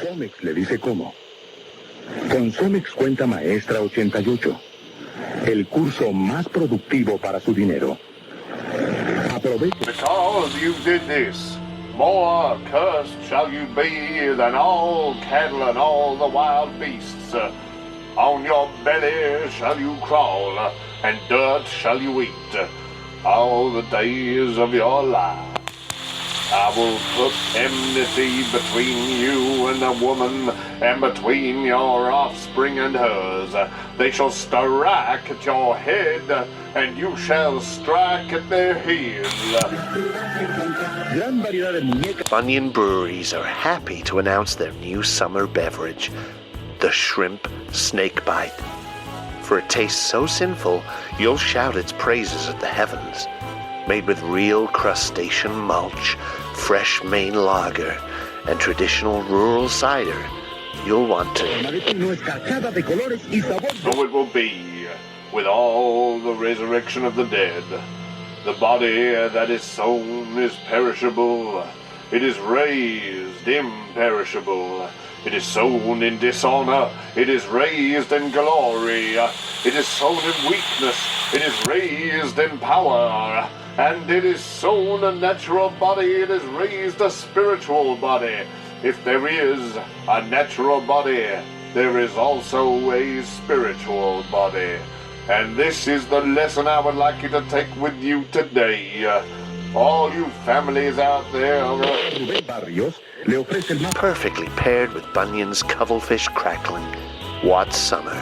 Somex le dice cómo. Con Somex cuenta maestra 88. El curso más productivo para su dinero. Aproveche. Because you did this, more cursed shall you be than all cattle and all the wild beasts. On your belly shall you crawl, and dirt shall you eat, all the days of your life. I will put enmity between you and the woman, and between your offspring and hers. They shall strike at your head, and you shall strike at their heels. Bunyan breweries are happy to announce their new summer beverage, the Shrimp Snakebite. For it tastes so sinful, you'll shout its praises at the heavens. Made with real crustacean mulch, fresh Maine lager, and traditional rural cider, you'll want to. So it will be, with all the resurrection of the dead. The body that is sown is perishable, it is raised imperishable. It is sown in dishonor, it is raised in glory. It is sown in weakness, it is raised in power. And it is sown a natural body, it is raised a spiritual body. If there is a natural body, there is also a spiritual body. And this is the lesson I would like you to take with you today. All you families out there perfectly paired with Bunyan's cuttlefish crackling, what summer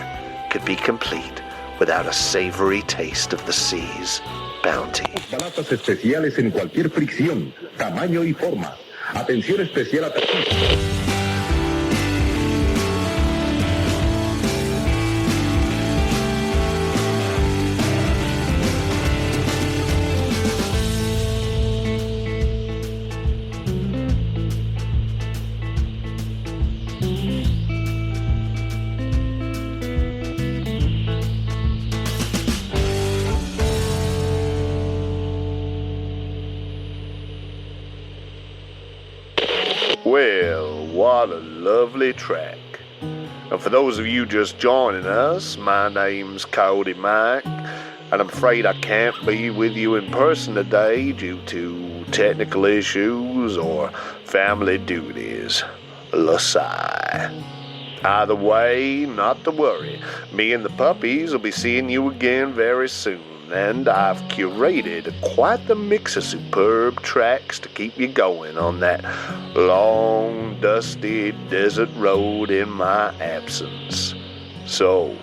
could be complete without a savory taste of the sea's bounty? Balatas especiales en cualquier fricción, tamaño y forma. Atención especial a Well, what a lovely track. And for those of you just joining us, my name's Cody Mike, and I'm afraid I can't be with you in person today due to technical issues or family duties. Lasai. Either way, not to worry. Me and the puppies will be seeing you again very soon. And I've curated quite the mix of superb tracks to keep you going on that long, dusty desert road in my absence. So,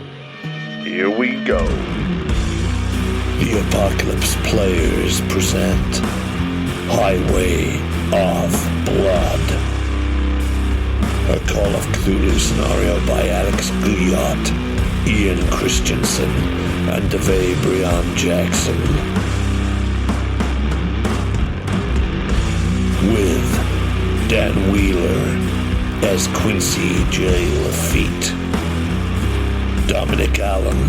here we go. The Apocalypse Players present Highway of Blood, a Call of Cthulhu scenario by Alex Guillotte, Ian Christiansen, and Davae Breon Jaxson. With Dan Wheeler as Quincy J. Lafitte, Dominic Allen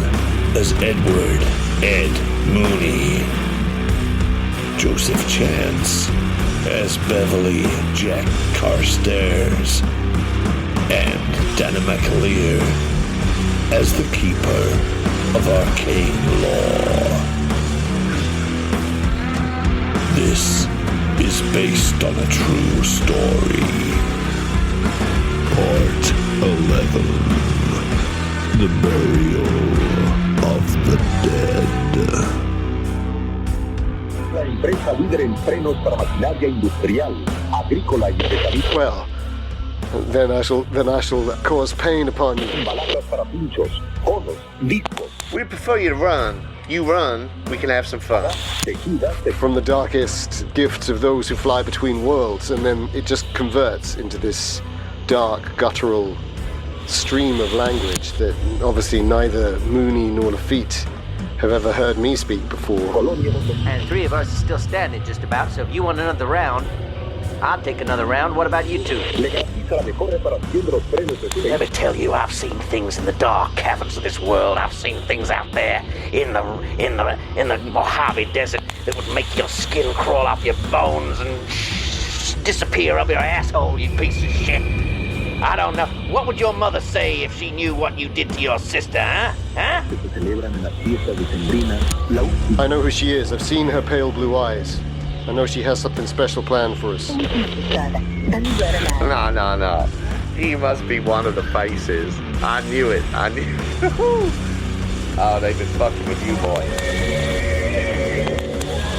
as Edward Ed Mooney, Joseph Chance as Beverley Jack Carstairs, and Danann McAleer as the Keeper of Arcane Law. This is based on a true story. Part 11. The Burial of the Dead. La empresa líder en frenos para maquinaria industrial, agrícola y metalúrgica. Well, then I shall cause pain upon you. Palabras para pinchos, conos, discos. We prefer you to run. You run, we can have some fun. From the darkest gifts of those who fly between worlds, and then it just converts into this dark, guttural stream of language that obviously neither Mooney nor Lafitte have ever heard me speak before. And three of us are still standing just about, so if you want another round, I'll take another round. What about you two? Let me tell you, I've seen things in the dark caverns of this world. I've seen things out there in the Mojave Desert that would make your skin crawl off your bones and disappear up your asshole, you piece of shit. I don't know. What would your mother say if she knew what you did to your sister, huh? Huh? I know who she is. I've seen her pale blue eyes. I know she has something special planned for us. No. He must be one of the faces. I knew it. Oh, they've been fucking with you, boy.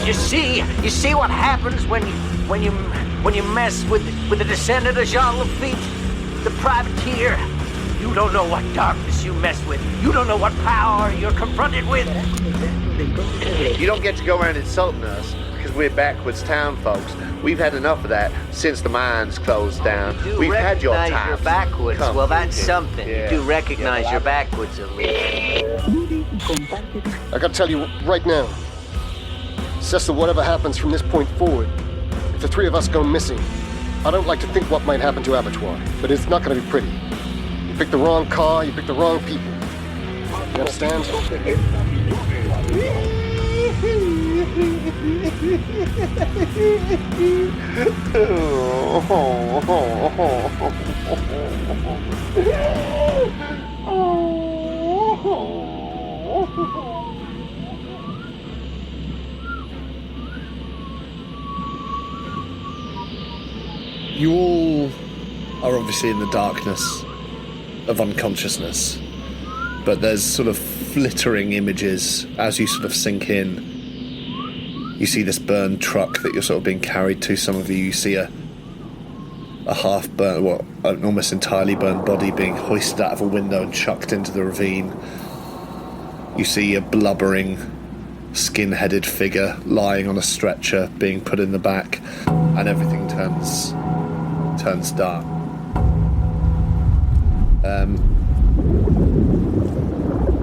You see what happens when you mess with the descendant of Jean Lafitte, the privateer. You don't know what darkness you mess with. You don't know what power you're confronted with. You don't get to go around insulting us because we're backwards town folks. We've had enough of that since the mines closed down. We've had your time. You're backwards. Come, well, that's something. yeah. You do recognize you're backwards, at least. I gotta tell you right now, Cecil, whatever happens from this point forward, if the three of us go missing, I don't like to think what might happen to Abattoir, but it's not gonna be pretty. You picked the wrong car, you picked the wrong people. You understand? You all are obviously in the darkness of unconsciousness, but there's sort of flittering images as you sort of sink in. You see this burned truck that you're sort of being carried to. Some of you see a half-burnt, an almost entirely burned body being hoisted out of a window and chucked into the ravine. You see a blubbering, skin-headed figure lying on a stretcher being put in the back, and everything turns dark.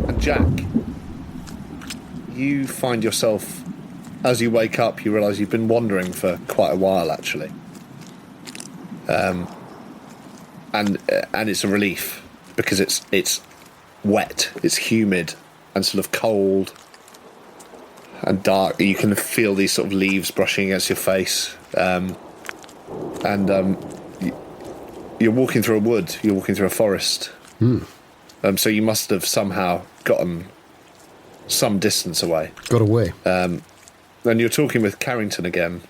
And Jack, you find yourself, as you wake up, you realise you've been wandering for quite a while, actually. And it's a relief, because it's wet, it's humid, and sort of cold and dark. You can feel these sort of leaves brushing against your face. You're walking through a wood, you're walking through a forest. So you must have somehow gotten some distance away. Got away. And you're talking with Carrington again,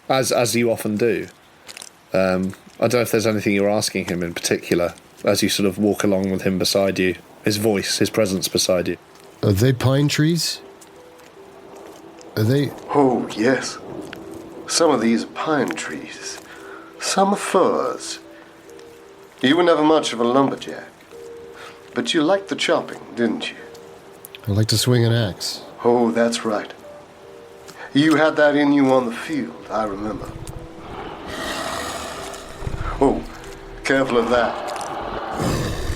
as you often do. I don't know if there's anything you're asking him in particular as you sort of walk along with him beside you, his voice, his presence beside you. Are they pine trees? Are they... Oh, yes. Some of these are pine trees. Some are firs. You were never much of a lumberjack. But you liked the chopping, didn't you? I like to swing an axe. Oh, that's right. You had that in you on the field, I remember. Oh, careful of that.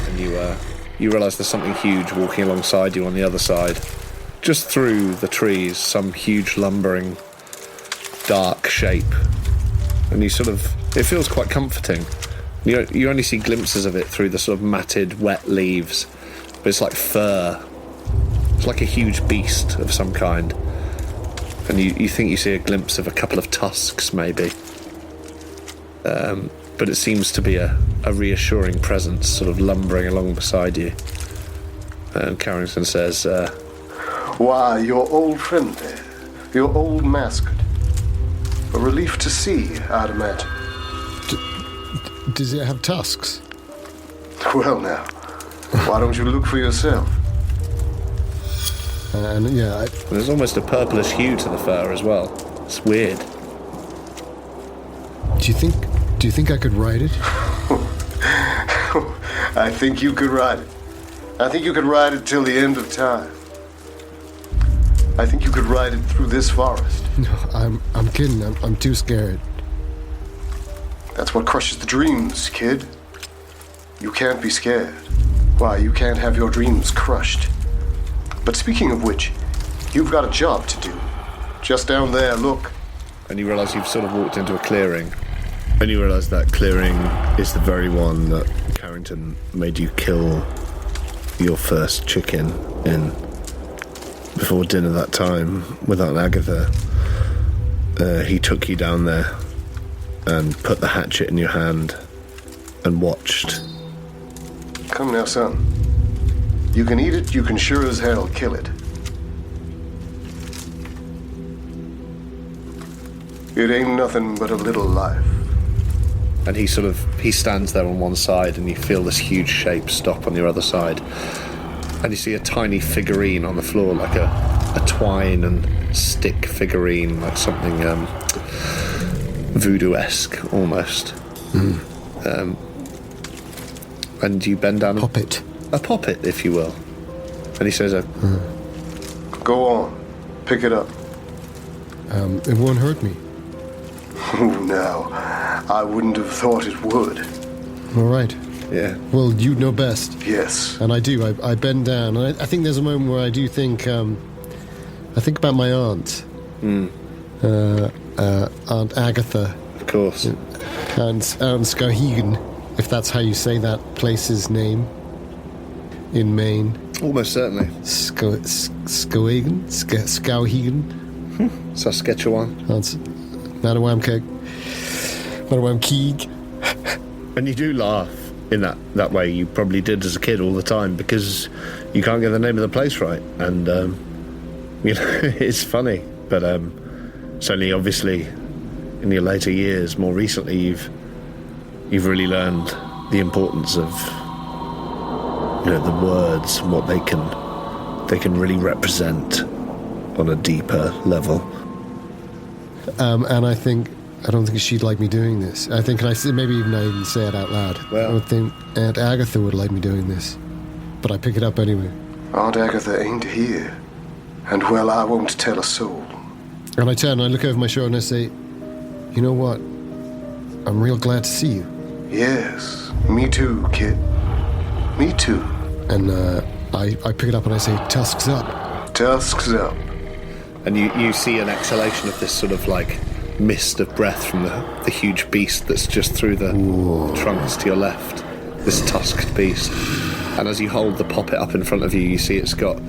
And you realise there's something huge walking alongside you on the other side. Just through the trees, some huge lumbering, dark shape. And you sort of... It feels quite comforting. You only see glimpses of it through the sort of matted, wet leaves. But it's like fur. It's like a huge beast of some kind. And you think you see a glimpse of a couple of tusks, maybe. But it seems to be a reassuring presence sort of lumbering along beside you. And Carrington says, Why, your old friend there. Your old mascot. A relief to see, I'd imagine. Does it have tusks? Well, now, why don't you look for yourself? There's almost a purplish hue to the fur as well. It's weird. Do you think I could ride it? I think you could ride it. I think you could ride it till the end of time. I think you could ride it through this forest. No, I'm kidding. I'm too scared. That's what crushes the dreams, kid. You can't be scared. Why, you can't have your dreams crushed. But speaking of which, you've got a job to do. Just down there, look. And you realise you've sort of walked into a clearing. And you realise that clearing is the very one that Carrington made you kill your first chicken in. Before dinner that time, with Aunt Agatha, he took you down there and put the hatchet in your hand and watched. Come now, son. You can eat it, you can sure as hell kill it. It ain't nothing but a little life. And he stands there on one side, and you feel this huge shape stop on your other side. And you see a tiny figurine on the floor, like a twine and stick figurine, like something voodoo-esque almost. And you bend down a poppet, if you will. And he says, Go on, pick it up. It won't hurt me. Oh, no. I wouldn't have thought it would. All right. Yeah. Well, you know best. Yes. And I do. I bend down. And I think there's a moment where I do think... I think about my aunt. Aunt Agatha. Of course. And Skowhegan, if that's how you say that place's name in Maine. Almost certainly. Skowhegan? Skowhegan? Saskatchewan. That's Mattawamkeag. And you do laugh in that way. You probably did as a kid all the time, because you can't get the name of the place right. And, it's funny. But certainly, obviously, in your later years, more recently, you've really learned the importance of, the words and what they can really represent on a deeper level. And I don't think she'd like me doing this. I think, maybe even I even say it out loud. Well, I don't think Aunt Agatha would like me doing this. But I pick it up anyway. Aunt Agatha ain't here. And, well, I won't tell a soul. And I turn and I look over my shoulder and I say, you know what? I'm real glad to see you. Yes, me too, kid. Me too. And I pick it up and I say, tusks up. Tusks up. And you see an exhalation of this sort of like mist of breath from the huge beast that's just through the trunks to your left. This tusked beast. And as you hold the poppet up in front of you, you see it's got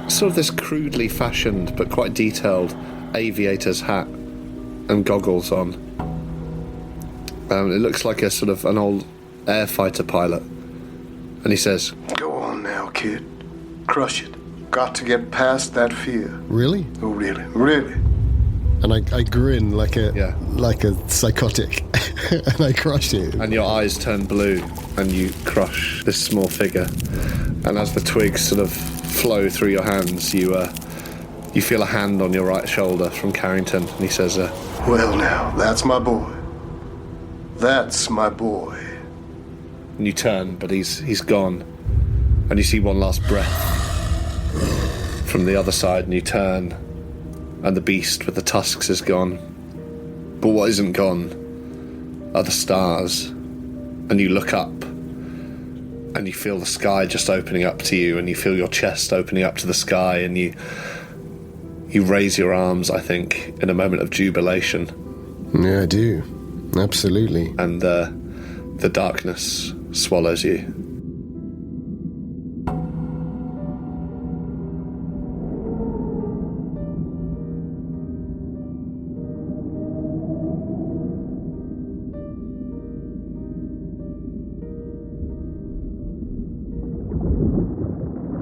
sort of this crudely fashioned but quite detailed aviator's hat and goggles on. It looks like a sort of an old air fighter pilot. And he says, Go on now, kid. Crush it. Got to get past that fear. Really? Oh, really? Really? And I grin like a psychotic. And I crush it. And your eyes turn blue and you crush this small figure. And as the twigs sort of flow through your hands, you feel a hand on your right shoulder from Carrington. And he says, Well now, that's my boy. That's my boy. And you turn, but he's gone. And you see one last breath from the other side, and you turn, and the beast with the tusks is gone. But what isn't gone are the stars. And you look up, and you feel the sky just opening up to you, and you feel your chest opening up to the sky, and you raise your arms, I think, in a moment of jubilation. Yeah, I do. Absolutely. And the darkness swallows you.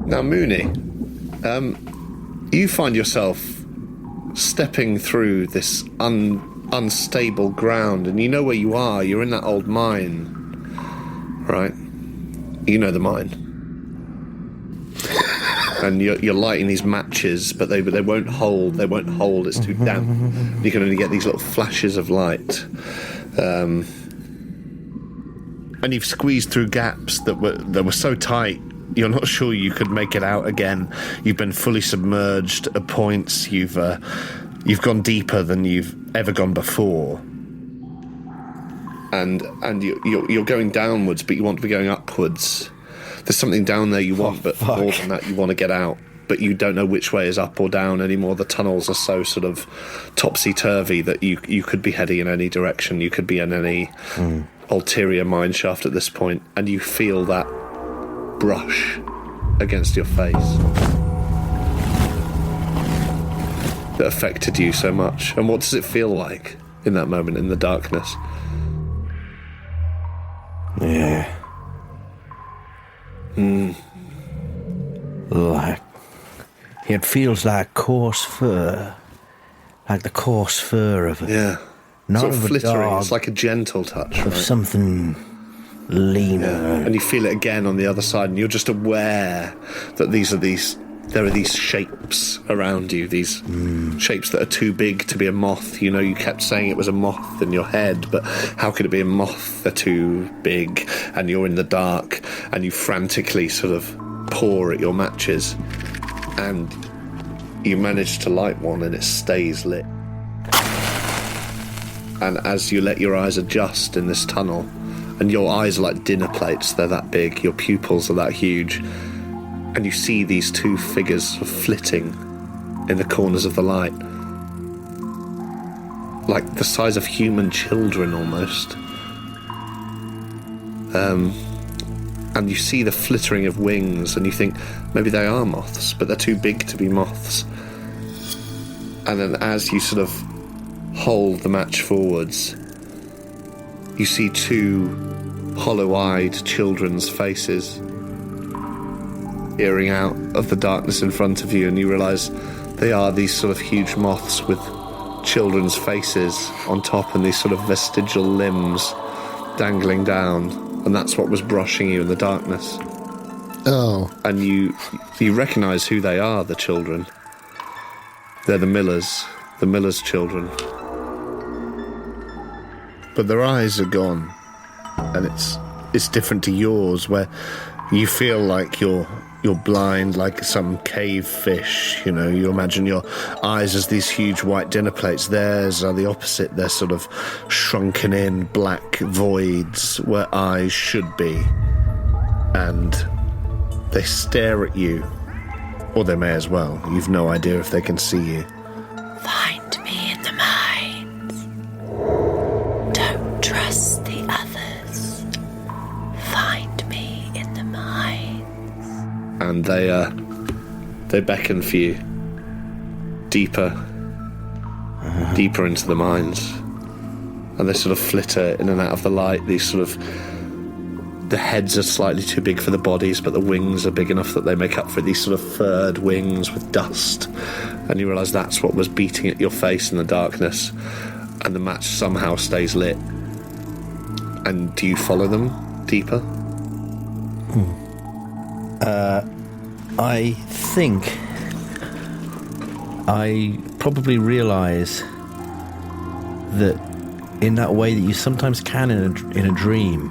Now, Mooney, you find yourself stepping through this unstable ground, and you know where you are. You're in that old mine, right? You know the mine. And you're lighting these matches, but they won't hold. They won't hold. It's too damp. You can only get these little flashes of light. And you've squeezed through gaps that were so tight, you're not sure you could make it out again. You've been fully submerged at points. You've gone deeper than you've ever gone before. And you're going downwards, but you want to be going upwards. There's something down there you want, but more than that, you want to get out. But you don't know which way is up or down anymore. The tunnels are so sort of topsy-turvy that you could be heading in any direction. You could be in any ulterior mine shaft at this point, and you feel that brush against your face that affected you so much. And what does it feel like in that moment in the darkness? Yeah. Like, it feels like coarse fur. Like the coarse fur of Yeah. not sort of of a flittering. dog, It's like a gentle touch, of right? something leaner. Yeah. And you feel it again on the other side, and you're just aware that there are these shapes around you, these shapes that are too big to be a moth. You know, you kept saying it was a moth in your head, but how could it be a moth? They're too big, and you're in the dark, and you frantically sort of paw at your matches, and you manage to light one, and it stays lit. And as you let your eyes adjust in this tunnel, and your eyes are like dinner plates, they're that big, your pupils are that huge, and you see these two figures sort of flitting in the corners of the light, like the size of human children almost. And you see the flittering of wings, and you think maybe they are moths, but they're too big to be moths. And then as you sort of hold the match forwards, you see two hollow-eyed children's faces peering out of the darkness in front of you, and you realise they are these sort of huge moths with children's faces on top and these sort of vestigial limbs dangling down, and that's what was brushing you in the darkness. Oh. And you recognise who they are, the children. They're the miller's children. But their eyes are gone, and it's different to yours, where you feel like you're blind, like some cave fish. You know, you imagine your eyes as these huge white dinner plates. Theirs are the opposite. They're sort of shrunken in black voids where eyes should be, and they stare at you, or they may as well. You've no idea if they can see you. Find me in the mines. Don't trust the others. Find me in the mines. And they beckon for you deeper into the mines, and they sort of flitter in and out of the light. These sort of, the heads are slightly too big for the bodies, but the wings are big enough that they make up for it. These sort of furred wings with dust, and you realise that's what was beating at your face in the darkness, and the match somehow stays lit. And do you follow them deeper? I think I probably realise that in that way that you sometimes can in a dream,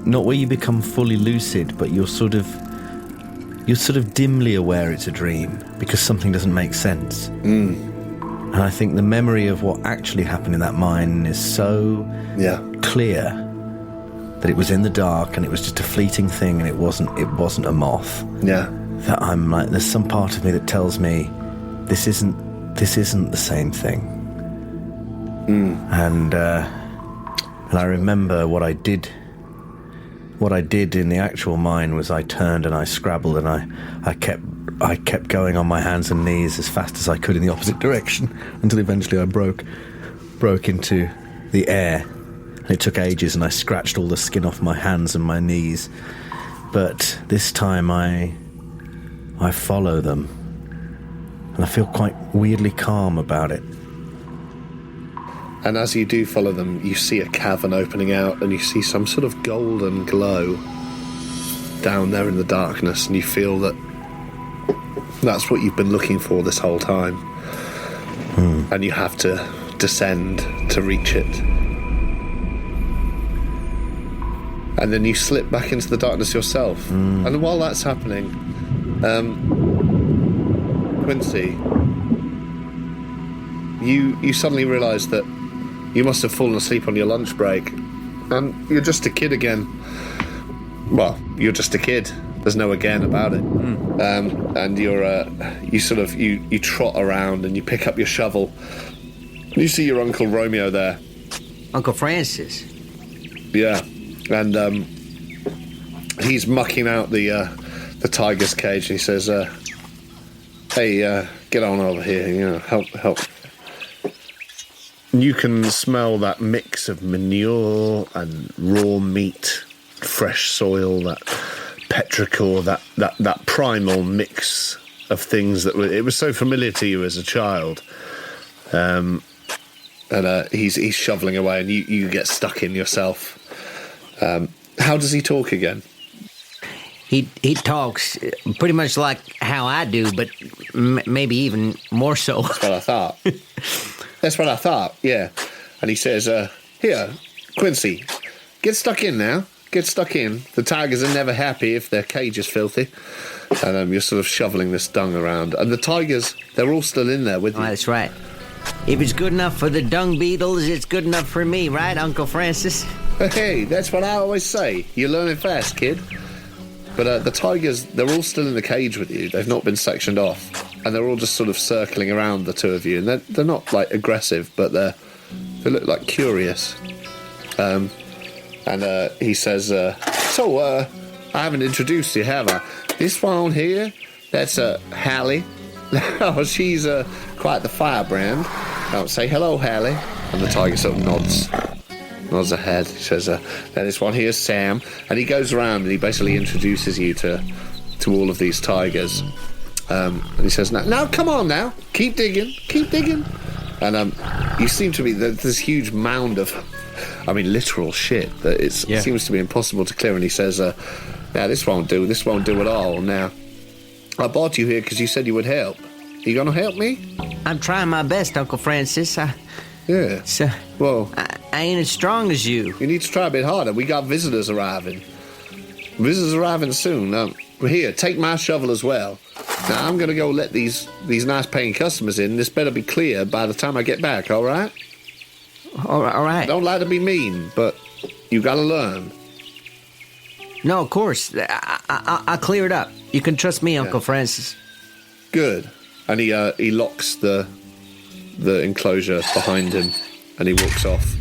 not where you become fully lucid, but you're sort of dimly aware it's a dream because something doesn't make sense. And I think the memory of what actually happened in that mine is so clear that it was in the dark and it was just a fleeting thing, and it wasn't a moth. Yeah. That I'm like, there's some part of me that tells me this isn't the same thing. And I remember what I did. What I did in the actual mine was I turned and I scrabbled, and I kept going on my hands and knees as fast as I could in the opposite direction until eventually I broke into the air. And it took ages, and I scratched all the skin off my hands and my knees. But this time I follow them, and I feel quite weirdly calm about it. And as you do follow them, you see a cavern opening out, and you see some sort of golden glow down there in the darkness, and you feel that that's what you've been looking for this whole time. And you have to descend to reach it. And then you slip back into the darkness yourself. And while that's happening, Quincy, you suddenly realise that you must have fallen asleep on your lunch break, and you're just a kid again. Well, you're just a kid. There's no again about it. And you trot around and you pick up your shovel. And you see your Uncle Romeo there. Uncle Francis? Yeah. And he's mucking out the tiger's cage, and he says, "Hey, get on over here, help." You can smell that mix of manure and raw meat, fresh soil, that petrichor, that primal mix of things that it was so familiar to you as a child. And he's shoveling away, and you get stuck in yourself. How does he talk again? He talks pretty much like how I do, but maybe even more so. That's what I thought. That's what I thought, yeah. And he says, here, Quincy, get stuck in now. Get stuck in. The tigers are never happy if their cage is filthy. And you're sort of shoveling this dung around. And the tigers, they're all still in there with you. Oh, that's right. If it's good enough for the dung beetles, it's good enough for me, right, Uncle Francis? Hey, that's what I always say. You're learning fast, kid. But the tigers, they're all still in the cage with you. They've not been sectioned off. And they're all just sort of circling around the two of you. And they're not, like, aggressive, but they look, like, curious. And he says, so, I haven't introduced you, have I? This one here, that's Hallie. Oh, she's quite the firebrand. I'll say hello, Hallie. And the tiger sort of nods her head. He says, this one here's Sam. And he goes around and he basically introduces you to all of these tigers. And he says, now, come on now. Keep digging. And you seem to be this huge mound of, literal shit that it seems to be impossible to clear. And he says, now, this won't do at all. Now, I brought you here because you said you would help. You going to help me? I'm trying my best, Uncle Francis. Yeah. Well, I ain't as strong as you. You need to try a bit harder. We got visitors arriving. Soon. Here, take my shovel as well. Now, I'm going to go let these nice paying customers in. This better be clear by the time I get back, all right? All right. Don't like to be mean, but you got to learn. No, of course. I'll clear it up. You can trust me, Uncle Francis. Good. And he locks the enclosure behind him, and he walks off.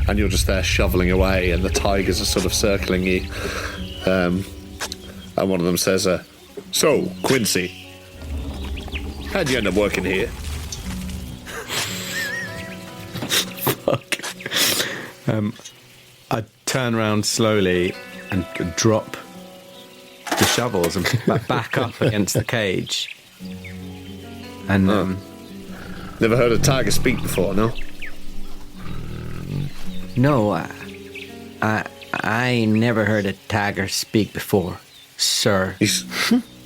And you're just there shoveling away, and the tigers are sort of circling you. And one of them says, so, Quincy, how'd you end up working here? Fuck. I turn around slowly and drop the shovels and back up against the cage. And never heard a tiger speak before, no? No, I never heard a tiger speak before, sir. You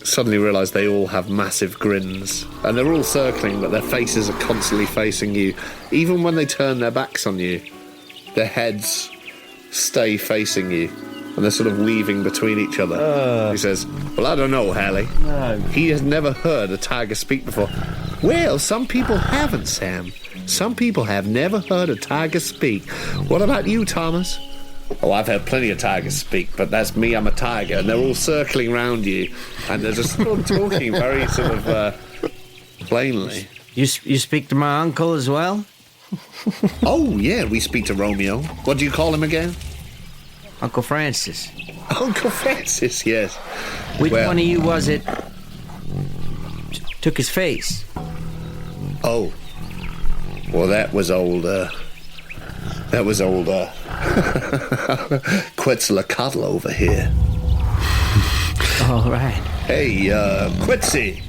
suddenly realise they all have massive grins, and they're all circling, but their faces are constantly facing you. Even when they turn their backs on you, their heads stay facing you, and they're sort of weaving between each other. He says, well, I don't know, Hallie. No. He has never heard a tiger speak before. Well, some people haven't, Sam. Some people have never heard a tiger speak. What about you, Thomas? Oh, I've heard plenty of tigers speak, but that's me, I'm a tiger. And they're all circling around you, and they're just sort of talking very sort of plainly. You speak to my uncle as well? Oh, yeah, we speak to Romeo. What do you call him again? Uncle Francis. Uncle Francis, yes. Which one of you was it took his face? Oh. Well, that was old Quetzalcoatl over here. All right. Hey, Quincy.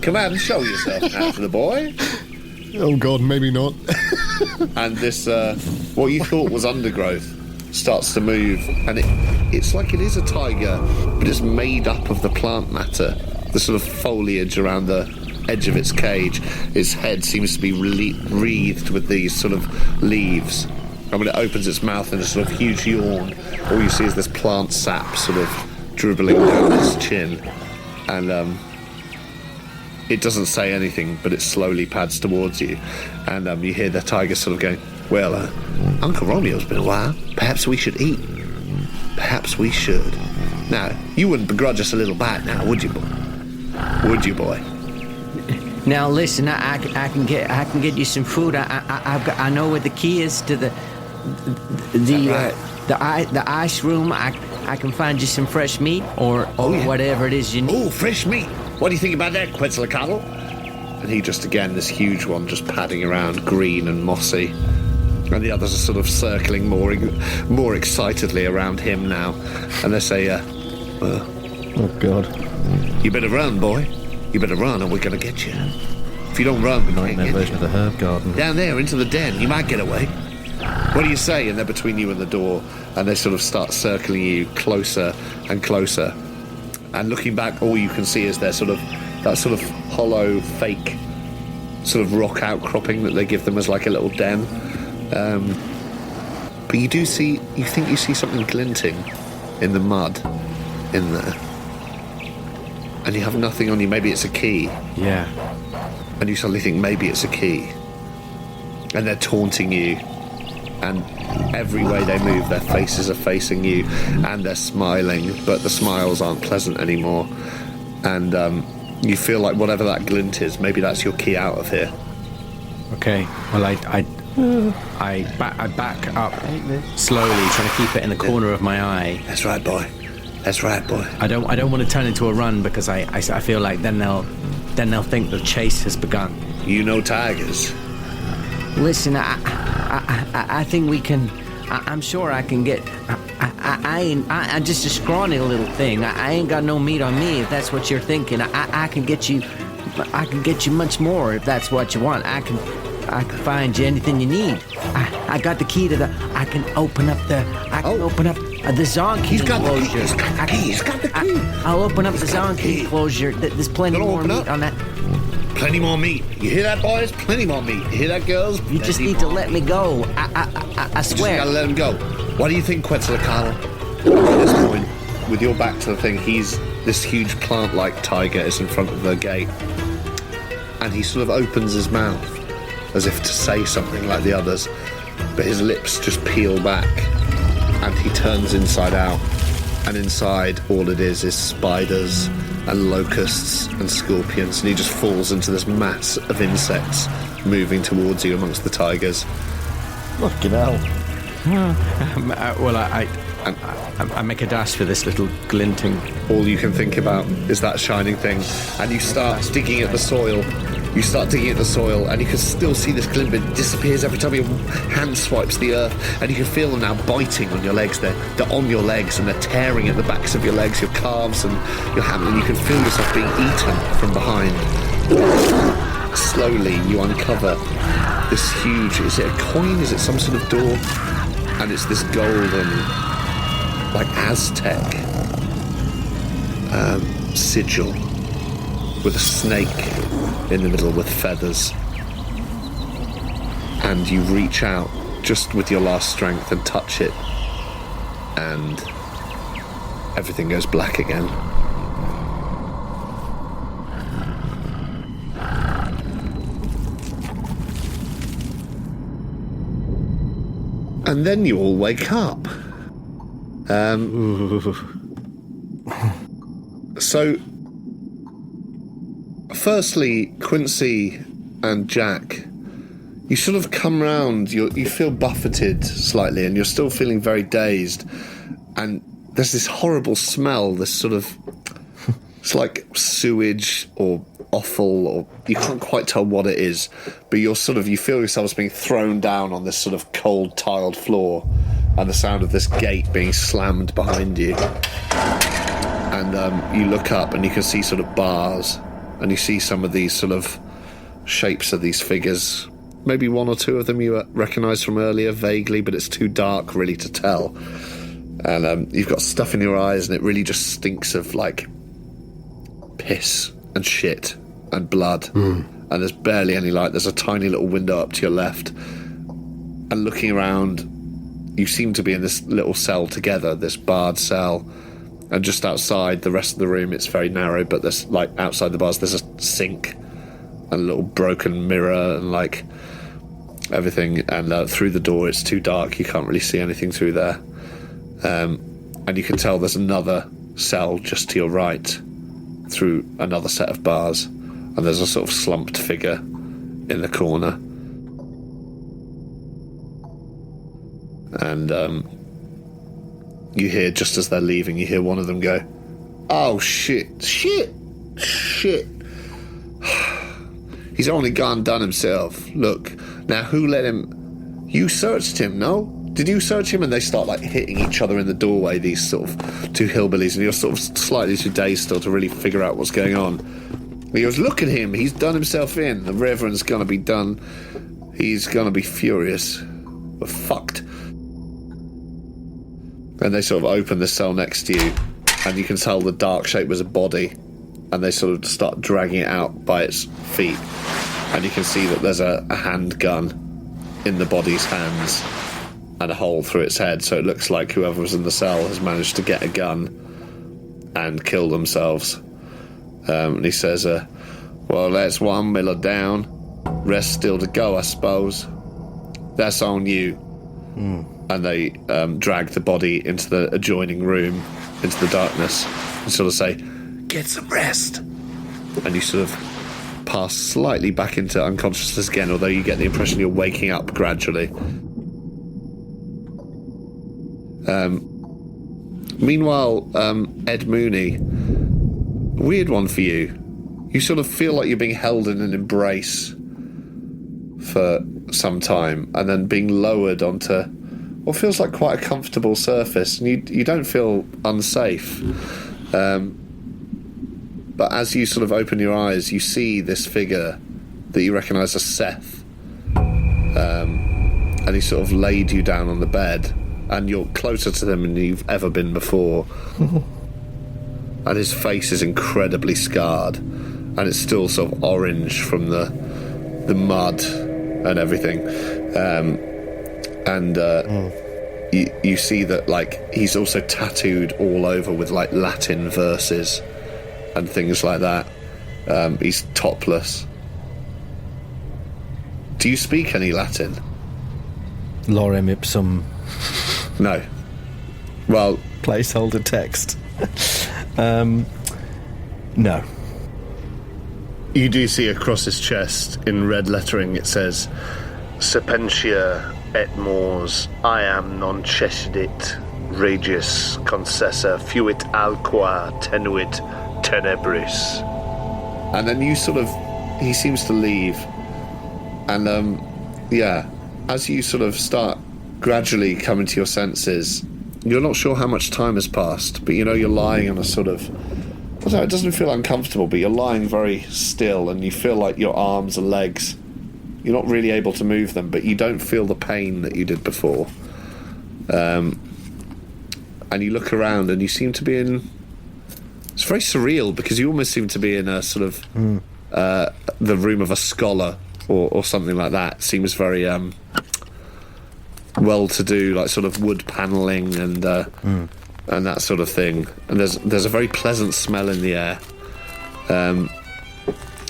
Come out and show yourself now to the boy. Oh, God, maybe not. And this, what you thought was undergrowth starts to move, and it's like it is a tiger, but it's made up of the plant matter, the sort of foliage around the edge of its cage. Its head seems to be wreathed with these sort of leaves, and when it opens its mouth in a sort of huge yawn, all you see is this plant sap sort of dribbling down its chin, and it doesn't say anything, but it slowly pads towards you, and you hear the tiger sort of going, well, Uncle Romeo's been a while. Perhaps we should eat. Perhaps we should. Now, you wouldn't begrudge us a little bite now, would you, boy? Would you, boy? Now listen, I can get you some food. I know where the key is to the ice room. I can find you some fresh meat or whatever it is you need. Oh, fresh meat. What do you think about that, Quetzalcoatl? And he just, again, this huge one, just padding around, green and mossy. And the others are sort of circling more excitedly around him now. And they say, oh, God. You better run, boy. You better run or we're going to get you. If you don't run, we can't get version you. of the herb garden. Down there, into the den. You might get away. What do you say? And they're between you and the door. And they sort of start circling you closer and closer. And looking back, all you can see is their sort of that sort of hollow, fake sort of rock outcropping that they give them as like a little den. But you think you see something glinting in the mud in there. And you have nothing on you. Maybe it's a key. Yeah. And you suddenly think maybe it's a key. And they're taunting you. And every way they move, their faces are facing you. And they're smiling, but the smiles aren't pleasant anymore. And you feel like whatever that glint is, maybe that's your key out of here. Okay. Well, I back up slowly, trying to keep it in the corner of my eye. That's right, boy. That's right, boy. I don't want to turn into a run because I feel like then they'll think the chase has begun. You know tigers. Listen, I think we can. I'm sure I can get. I'm just a scrawny little thing. I ain't got no meat on me. If that's what you're thinking, I can get you. I can get you much more if that's what you want. I can find you anything you need. I got the key to the. I can open up the. Open up the Zonk enclosure. He's got the key. I'll open up the Zonk enclosure. There's plenty more meat on that. Plenty more meat. You hear that, boys? Plenty more meat. You hear that, girls? You just need to let me go. I swear. You just gotta let him go. What do you think, Quetzalcoatl? At this point, with your back to the thing, this huge plant-like tiger is in front of the gate. And he sort of opens his mouth as if to say something like the others. But his lips just peel back. And he turns inside out. And inside, all it is spiders and locusts and scorpions, and he just falls into this mass of insects moving towards you amongst the tigers. Fucking hell. Well, I make a dash for this little glinting. All you can think about is that shining thing, and you start digging at the soil. You start digging at the soil, and you can still see this glint, but it disappears every time your hand swipes the earth, and you can feel them now biting on your legs. They're on your legs, and they're tearing at the backs of your legs, your calves, and your hand, and you can feel yourself being eaten from behind. Slowly, you uncover this huge... Is it a coin? Is it some sort of door? And it's this golden, like Aztec sigil with a snake in the middle with feathers. And you reach out just with your last strength and touch it, and everything goes black again. And then you all wake up. So, firstly, Quincy and Jack, you sort of come round, you feel buffeted slightly, and you're still feeling very dazed. And there's this horrible smell, this sort of... It's like sewage or offal, or you can't quite tell what it is, but you feel yourselves being thrown down on this sort of cold tiled floor, and the sound of this gate being slammed behind you. And you look up and you can see sort of bars, and you see some of these sort of shapes of these figures. Maybe one or two of them you recognise from earlier vaguely, but it's too dark really to tell. And you've got stuff in your eyes, and it really just stinks of like piss and shit and blood. And there's barely any light. There's a tiny little window up to your left, and looking around, you seem to be in this little cell together, this barred cell, and just outside the rest of the room it's very narrow, but there's like outside the bars there's a sink and a little broken mirror and like everything, and through the door it's too dark, you can't really see anything through there. And you can tell there's another cell just to your right through another set of bars, and there's a sort of slumped figure in the corner. And you hear, just as they're leaving, you hear one of them go, "Oh shit. He He's only done himself. Look, now who let him... You searched him, no? Did you search him? And they start, like, hitting each other in the doorway, these sort of two hillbillies, and you're sort of slightly too dazed still to really figure out what's going on. He goes, look at him, he's done himself in. The Reverend's gonna be done. He's gonna be furious. We're fucked. And they sort of open the cell next to you, and you can tell the dark shape was a body, and they sort of start dragging it out by its feet, and you can see that there's a handgun in the body's hands and a hole through its head, so it looks like whoever was in the cell has managed to get a gun and kill themselves. And he says, well, that's one miller down. Rest still to go, I suppose. That's on you. And they drag the body into the adjoining room, into the darkness, and sort of say, get some rest. And you sort of pass slightly back into unconsciousness again, although you get the impression you're waking up gradually. Meanwhile, Ed Mooney, weird one for you. You sort of feel like you're being held in an embrace for some time, and then being lowered onto what feels like quite a comfortable surface, and you don't feel unsafe. But as you sort of open your eyes, you see this figure that you recognise as Seth. And he sort of laid you down on the bed, and you're closer to them than you've ever been before. And his face is incredibly scarred, and it's still sort of orange from the mud and everything. You see that, like, he's also tattooed all over with, like, Latin verses and things like that. He's topless. Do you speak any Latin? Lorem ipsum. No. Well... Placeholder text. No. You do see across his chest, in red lettering, it says, Sepentia et mors, I am non cescidit, regis concessa fuit alqua tenuit tenebris. And then you sort of... He seems to leave. And, as you sort of start gradually coming to your senses, you're not sure how much time has passed, but you know you're lying on a sort of... I don't know, it doesn't feel uncomfortable, but you're lying very still, and you feel like your arms and legs, you're not really able to move them, but you don't feel the pain that you did before. And you look around, and you seem to be in... It's very surreal, because you almost seem to be in a sort of... the room of a scholar, or something like that. It seems very well-to-do, like sort of wood panelling and that sort of thing. And there's a very pleasant smell in the air,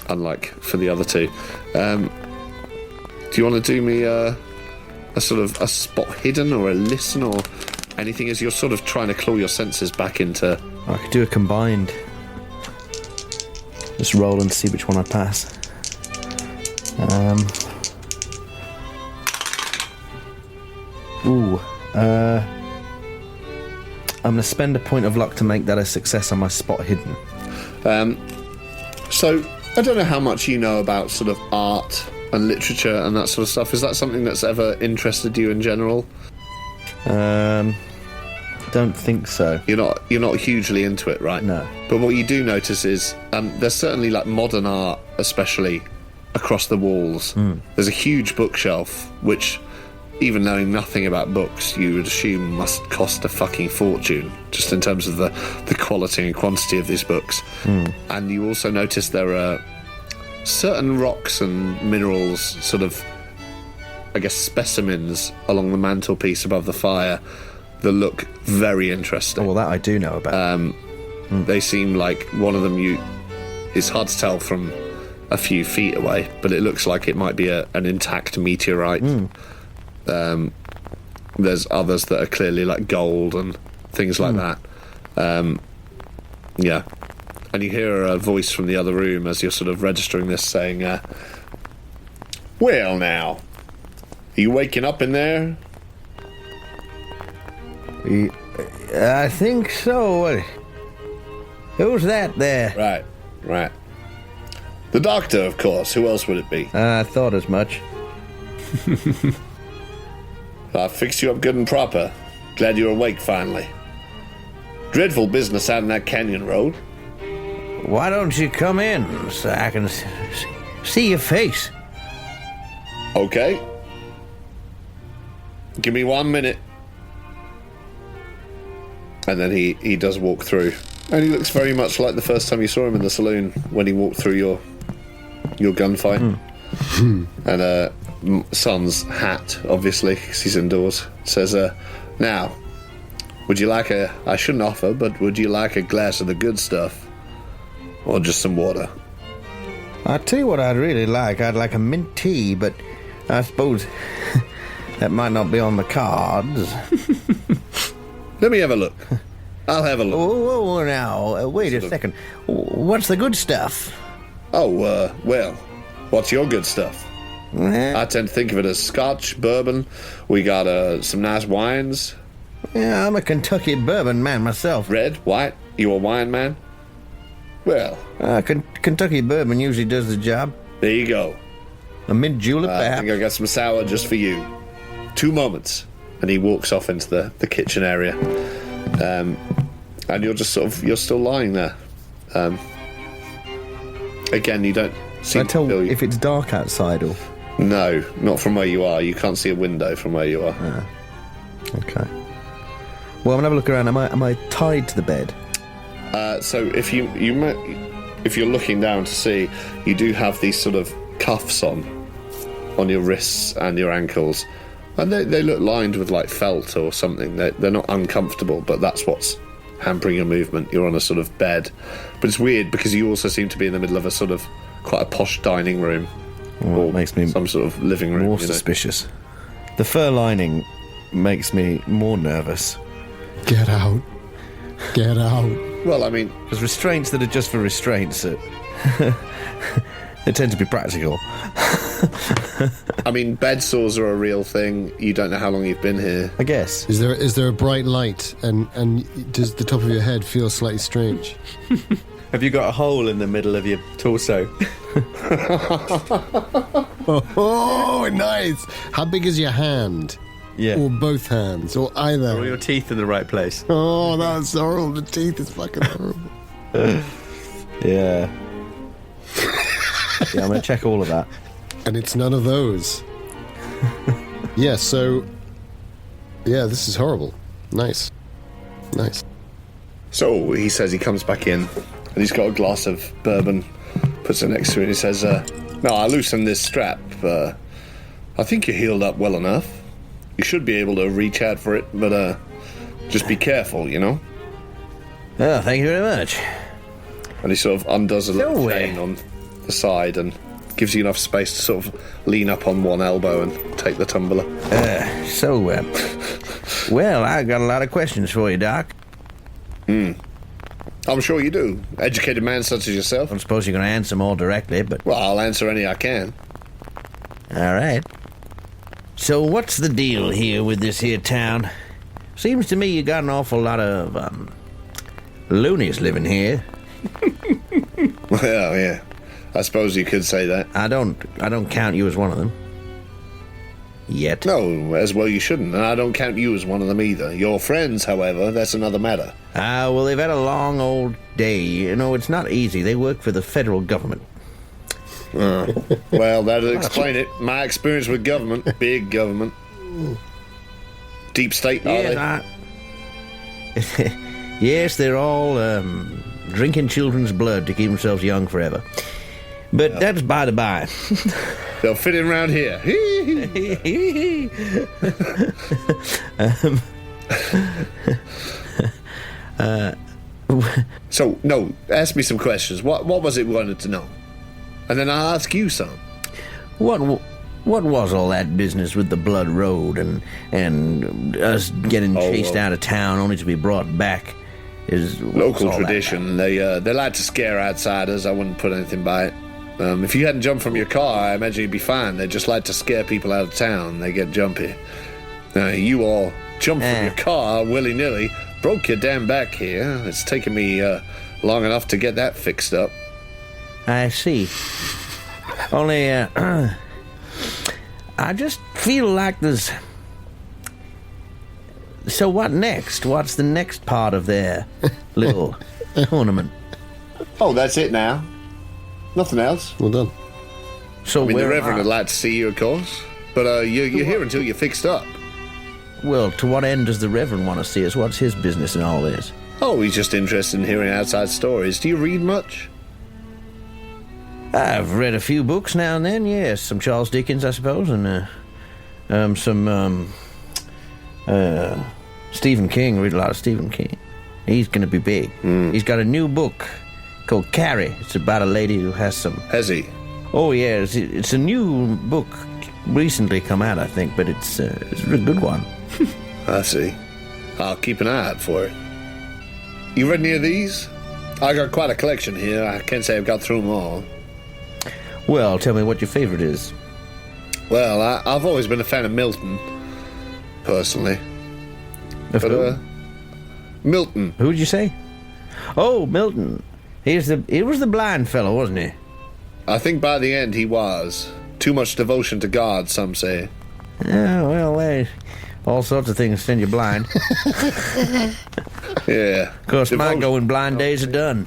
unlike for the other two. Do you want to do me a sort of a spot hidden or a listen or anything as you're sort of trying to claw your senses back into... I could do a combined. Just roll and see which one I pass. I'm going to spend a point of luck to make that a success on my spot hidden. So, I don't know how much you know about sort of art and literature and that sort of stuff. Is that something that's ever interested you in general? Don't think so. You're not hugely into it, right? No. But what you do notice is there's certainly, like, modern art, especially across the walls. There's a huge bookshelf, which, even knowing nothing about books, you would assume must cost a fucking fortune, just in terms of the quality and quantity of these books. And you also notice there are certain rocks and minerals, sort of, I guess, specimens along the mantelpiece above the fire that look very interesting. Oh, well, that I do know about. They seem like one of them it's hard to tell from a few feet away, but it looks like it might be an intact meteorite. There's others that are clearly like gold and things like that. Yeah. And you hear a voice from the other room as you're sort of registering this saying, well now, are you waking up in there? I think so. Who's that there? Right. The doctor, of course. Who else would it be? I thought as much. I fixed you up good and proper. Glad you're awake finally. Dreadful business out in that canyon road. Why don't you come in so I can see your face? Okay. Give me 1 minute. And then he does walk through. And he looks very much like the first time you saw him in the saloon when he walked through your gunfight. And Son's hat, obviously, because he's indoors, says, now, would you like I shouldn't offer, but would you like a glass of the good stuff? Or just some water? I'll tell you what I'd really like. I'd like a mint tea, but I suppose that might not be on the cards. Let me have a look. I'll have a look. Oh, now, wait a second. What's the good stuff? Oh, well, what's your good stuff? I tend to think of it as scotch, bourbon. We got some nice wines. Yeah, I'm a Kentucky bourbon man myself. Red, white, you a wine man? Well, Kentucky bourbon usually does the job. There you go. A mint julep, I think I got some sour just for you. 2 moments. And he walks off into the kitchen area. And you're just you're still lying there. Again, you don't seem to feel... if it's dark outside or... No, not from where you are. You can't see a window from where you are. Okay. Well, I'm gonna have a look around. Am I tied to the bed? So if if you're looking down to see, you do have these sort of cuffs on your wrists and your ankles, and they look lined with like felt or something. They're not uncomfortable, but that's what's hampering your movement. You're on a sort of bed, but it's weird because you also seem to be in the middle of a sort of quite a posh dining room, or it makes me some sort of living room. More suspicious. The fur lining makes me more nervous. Get out. Get out. Well, I mean... Because restraints that are just for restraints, they tend to be practical. I mean, bed sores are a real thing. You don't know how long you've been here. I guess. Is there a bright light, and does the top of your head feel slightly strange? Have you got a hole in the middle of your torso? Oh, nice. How big is your hand? Yeah. Or both hands, or either. Or your teeth in the right place. Oh, that's horrible. The teeth is fucking horrible. Yeah. I'm going to check all of that. And it's none of those. Yeah, so... Yeah, this is horrible. Nice. So he says he comes back in, and he's got a glass of bourbon, puts it next to it, and he says, no, I loosened this strap. I think you're healed up well enough. You should be able to reach out for it, but just be careful, you know? Oh, thank you very much. And he sort of undoes a little chain on the side and gives you enough space to sort of lean up on one elbow and take the tumbler. Well, I got a lot of questions for you, Doc. I'm sure you do. Educated man such as yourself. I don't suppose you're going to answer them all directly, but... Well, I'll answer any I can. All right. So what's the deal here with this here town? Seems to me you got an awful lot of, loonies living here. Well, yeah. I suppose you could say that. I don't count you as one of them. Yet. No, as well you shouldn't, and I don't count you as one of them either. Your friends, however, that's another matter. Well, they've had a long old day. You know, it's not easy. They work for the federal government. Well, that'll explain it. My experience with government, big government. Deep state, are they? Yes, they're all drinking children's blood to keep themselves young forever. But that's by the by. They'll fit in around here. So, no, ask me some questions. What was it we wanted to know? And then I'll ask you some. What was all that business with the Blood Road and us getting chased out of town only to be brought back? Is local tradition. They like to scare outsiders. I wouldn't put anything by it. If you hadn't jumped from your car, I imagine you'd be fine. They just like to scare people out of town. They get jumpy. You all jumped from your car willy-nilly, broke your damn back here. It's taken me long enough to get that fixed up. I see. Only, I just feel like there's... So what next? What's the next part of their little tournament? Oh, that's it now. Nothing else. Well done. So I mean, the where Reverend am would like to see you, of course. But you're here until you're fixed up. Well, to what end does the Reverend want to see us? What's his business in all this? Oh, he's just interested in hearing outside stories. Do you read much? I've read a few books now and then, yes. Some Charles Dickens, I suppose, and some Stephen King. I read a lot of Stephen King. He's going to be big. He's got a new book called Carrie. It's about a lady who has some... Has he? Oh, yeah. It's a new book, recently come out, I think, but it's a really good one. I see. I'll keep an eye out for it. You read any of these? I got quite a collection here. I can't say I've got through them all. Well, tell me what your favorite is. Well, I've always been a fan of Milton, personally. Of who? Milton. Who'd you say? Oh, Milton. He was the blind fellow, wasn't he? I think by the end he was. Too much devotion to God, some say. Yeah, well, all sorts of things send you blind. Yeah. Of course, my going blind days are done.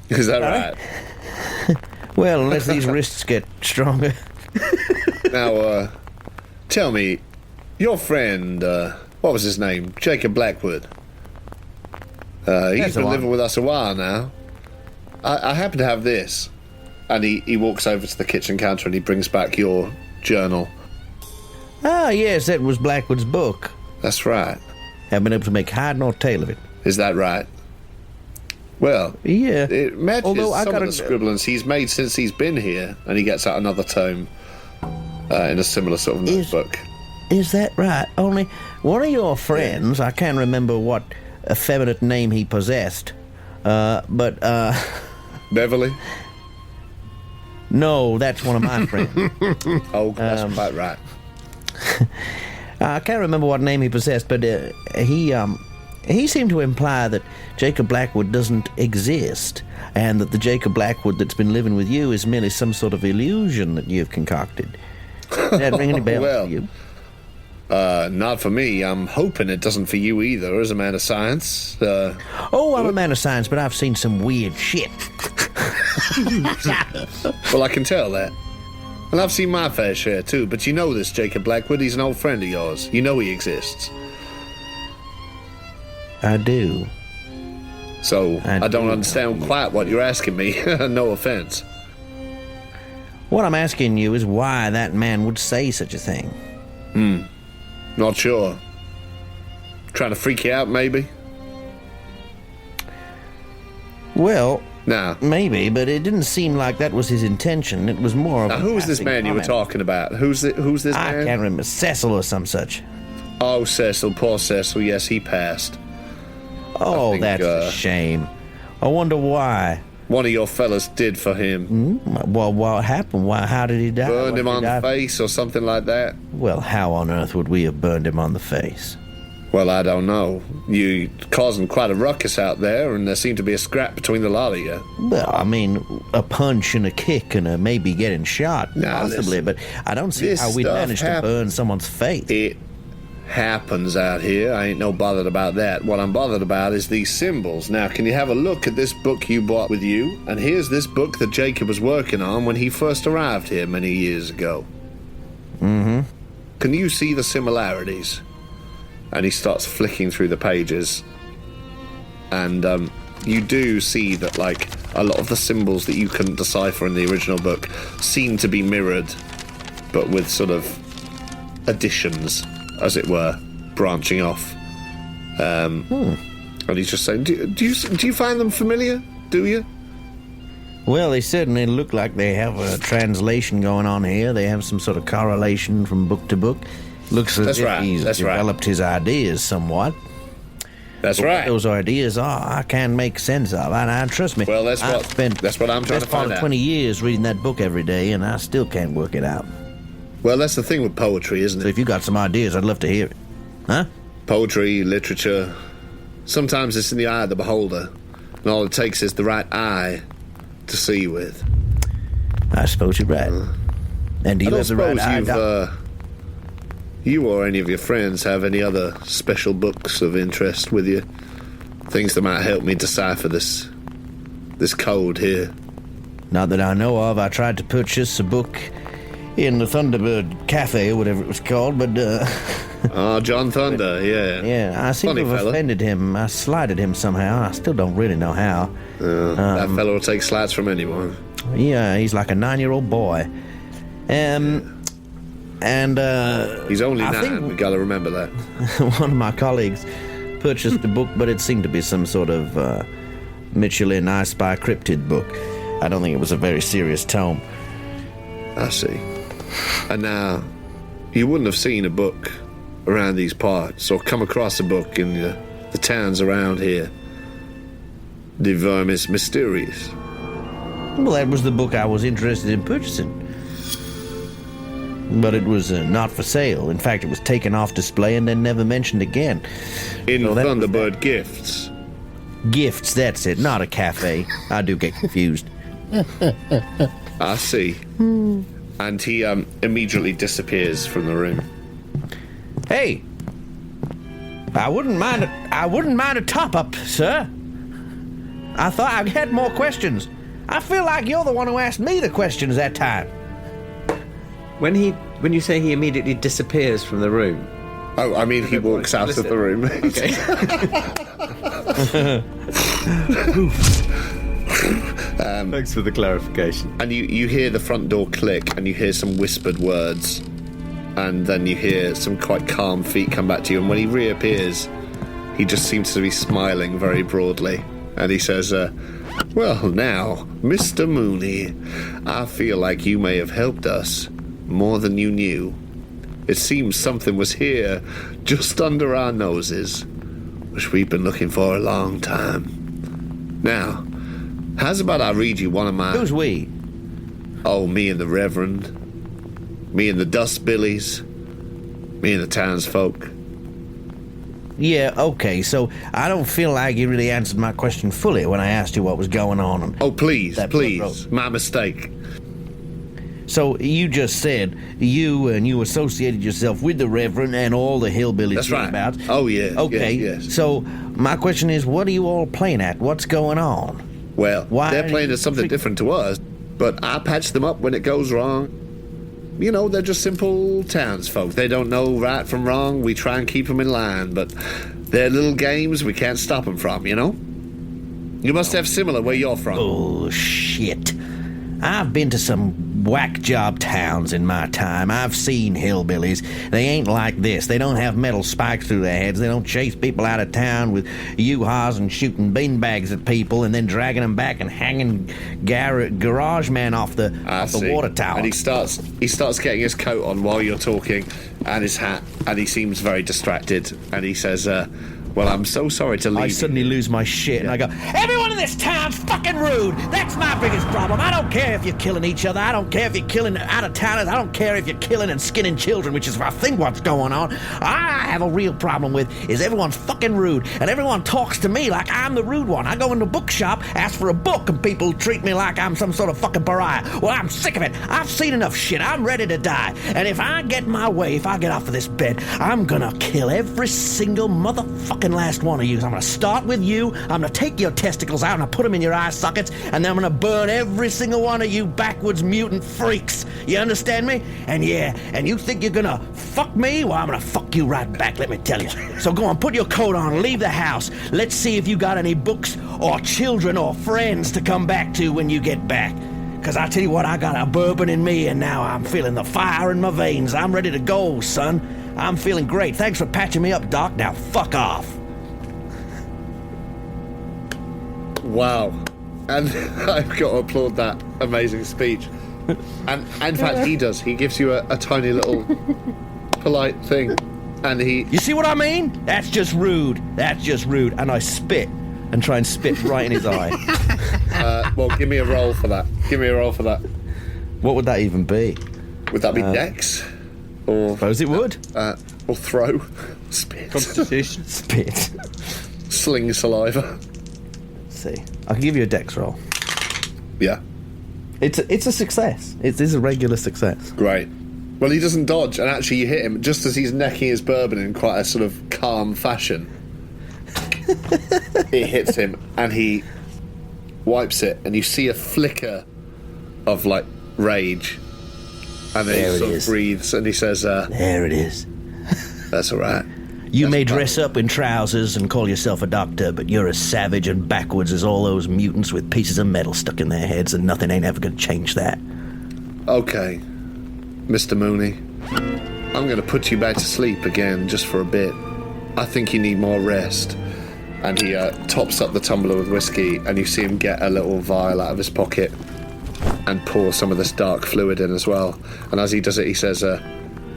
Is that right? Well, unless these wrists get stronger. Now, tell me, your friend, what was his name? Jacob Blackwood. He's been living with us a while now. I happen to have this. And he walks over to the kitchen counter and he brings back your journal. Ah, yes, that was Blackwood's book. That's right. Haven't been able to make hide nor tail of it. Is that right? Well, yeah. It matches some of the scribblings he's made since he's been here, and he gets out another tome in a similar sort of notebook. Is that right? Only one of your friends, I can't remember what effeminate name he possessed, but... Beverley? No, that's one of my friends. Oh, that's quite right. I can't remember what name he possessed, but he seemed to imply that Jacob Blackwood doesn't exist, and that the Jacob Blackwood that's been living with you is merely some sort of illusion that you've concocted. Does that ring any bells for you? Not for me. I'm hoping it doesn't for you either, as a man of science. I'm a man of science, but I've seen some weird shit. Well, I can tell that. And I've seen my fair share, too. But you know this Jacob Blackwood. He's an old friend of yours. You know he exists. I do. So, I don't understand quite what you're asking me. No offense. What I'm asking you is why that man would say such a thing. Not sure. Trying to freak you out, maybe? Well... Nah. Maybe, but it didn't seem like that was his intention. It was more of now, who was this man you were talking about? Who's this man? I can't remember. Cecil or some such. Oh, Cecil. Poor Cecil. Yes, he passed. Oh, that's a shame. I wonder why. One of your fellas did for him. Well, what happened? Why? How did he die? Burned him on the face or something like that? Well, how on earth would we have burned him on the face? Well, I don't know. You causing quite a ruckus out there, and there seemed to be a scrap between the lot of you. Well, I mean, a punch and a kick and a maybe getting shot, possibly, but I don't see how we managed to burn someone's face. It happens out here. I ain't no bothered about that. What I'm bothered about is these symbols. Now, can you have a look at this book you brought with you? And here's this book that Jacob was working on when he first arrived here many years ago. Mm-hmm. Can you see the similarities? And he starts flicking through the pages. And you do see that, like, a lot of the symbols that you couldn't decipher in the original book seem to be mirrored, but with sort of additions, as it were, branching off. And he's just saying, do you find them familiar? Do you? Well, they certainly look like they have a translation going on here. They have some sort of correlation from book to book. Looks as if he's developed his ideas somewhat. That's right. What those ideas are, I can't make sense of. And trust me, well, that's what I'm trying to find out. 20 years reading that book every day, and I still can't work it out. Well, that's the thing with poetry, isn't it? So if you got some ideas, I'd love to hear it. Huh? Poetry, literature, sometimes it's in the eye of the beholder, and all it takes is the right eye to see with. I suppose you're right. And do you I don't have the right suppose you or any of your friends have any other special books of interest with you? Things that might help me decipher this code here. Not that I know of. I tried to purchase a book in the Thunderbird Cafe, or whatever it was called, but... Oh, John Thunder, yeah. Yeah, I seem to have offended him. I slighted him somehow. I still don't really know how. That fellow will take slights from anyone. Yeah, he's like a 9-year-old boy. He's only 9, we gotta remember that. One of my colleagues purchased a book, but it seemed to be some sort of Michelin I Spy cryptid book. I don't think it was a very serious tome. I see. And now, you wouldn't have seen a book around these parts, or come across a book in the towns around here. De Vermis Mysterious. Well, that was the book I was interested in purchasing. But it was not for sale. In fact, it was taken off display and then never mentioned again. In Thunderbird Gifts. Gifts, that's it. Not a cafe. I do get confused. I see. And he immediately disappears from the room. Hey, I wouldn't mind a top-up, sir. I thought I had more questions. I feel like you're the one who asked me the questions that time. When you say he immediately disappears from the room... Oh, I mean he walks out of the room. Okay. Thanks for the clarification. And you hear the front door click, and you hear some whispered words, and then you hear some quite calm feet come back to you, and when he reappears, he just seems to be smiling very broadly, and he says, well, now, Mr. Mooney, I feel like you may have helped us more than you knew. It seems something was here, just under our noses, which we've been looking for a long time. Now, how's about I read you one of my... Who's we? Oh, me and the Reverend. Me and the Dust Billies. Me and the townsfolk. Yeah, okay, so I don't feel like you really answered my question fully when I asked you what was going on. Oh, please, my mistake. So you just said you associated yourself with the Reverend and all the hillbillies. That's right. About. Oh, yeah. Okay, yes. So my question is, what are you all playing at? What's going on? Well, they're playing at something different to us, but I patch them up when it goes wrong. You know, they're just simple townsfolk. They don't know right from wrong. We try and keep them in line, but they're little games we can't stop them from, you know? You must have similar where you're from. Oh, shit. I've been to some whack job towns in my time. I've seen hillbillies. They ain't like this. They don't have metal spikes through their heads. They don't chase people out of town with U-Haws and shooting beanbags at people and then dragging them back and hanging garage man off the water tower. And he starts getting his coat on while you're talking and his hat, and he seems very distracted, and he says, well, I'm so sorry to leave. I suddenly lose my shit, and I go, everyone in this town's fucking rude. That's my biggest problem. I don't care if you're killing each other. I don't care if you're killing out-of-towners. I don't care if you're killing and skinning children, which is, I think, what's going on. I have a real problem with is everyone's fucking rude, and everyone talks to me like I'm the rude one. I go into a bookshop, ask for a book, and people treat me like I'm some sort of fucking pariah. Well, I'm sick of it. I've seen enough shit. I'm ready to die. And if I get my way, if I get off of this bed, I'm gonna kill every single motherfucking last one of you. I'm gonna start with you. I'm gonna take your testicles out and I put them in your eye sockets, and then I'm gonna burn every single one of you backwards mutant freaks. You understand me? And yeah, and you think you're gonna fuck me? Well, I'm gonna fuck you right back, let me tell you. So go on, put your coat on, leave the house. Let's see if you got any books or children or friends to come back to when you get back. Because I tell you what, I got a bourbon in me, and now I'm feeling the fire in my veins. I'm ready to go, son. I'm feeling great. Thanks for patching me up, Doc. Now fuck off. Wow. And I've got to applaud that amazing speech. And in fact, he does. He gives you a tiny little polite thing. And You see what I mean? That's just rude. That's just rude. And I spit and try and spit right in his eye. Well, give me a roll for that. Give me a roll for that. What would that even be? Would that be Dex? Or suppose it would. Or throw. Spit. Constitution. Spit. Sling saliva. See, I can give you a Dex roll. Yeah. It's a success. It is a regular success. Great. Well, he doesn't dodge, and actually you hit him just as he's necking his bourbon in quite a sort of calm fashion. It hits him, and he wipes it, and you see a flicker of, like, rage. And then he sort of breathes, and he says, there it is. That's all right. You may dress up in trousers and call yourself a doctor, but you're as savage and backwards as all those mutants with pieces of metal stuck in their heads, and nothing ain't ever going to change that. Okay, Mr. Mooney. I'm going to put you back to sleep again just for a bit. I think you need more rest. And he tops up the tumbler with whiskey, and you see him get a little vial out of his pocket and pour some of this dark fluid in as well. And as he does it, he says, and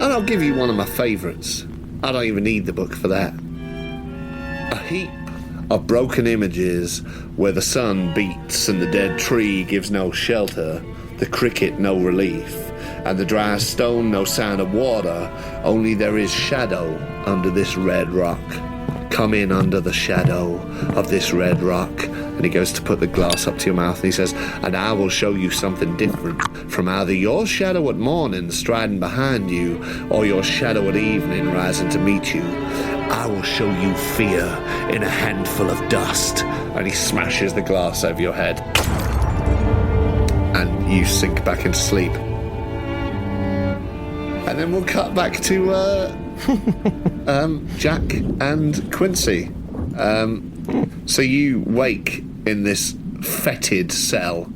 I'll give you one of my favourites. I don't even need the book for that. A heap of broken images where the sun beats and the dead tree gives no shelter, the cricket no relief, and the dry stone no sign of water, only there is shadow under this red rock. Come in under the shadow of this red rock. And he goes to put the glass up to your mouth, and he says, and I will show you something different from either your shadow at morning striding behind you or your shadow at evening rising to meet you. I will show you fear in a handful of dust. And he smashes the glass over your head. And you sink back into sleep. And then we'll cut back to Jack and Quincy. So you wake in this fetid cell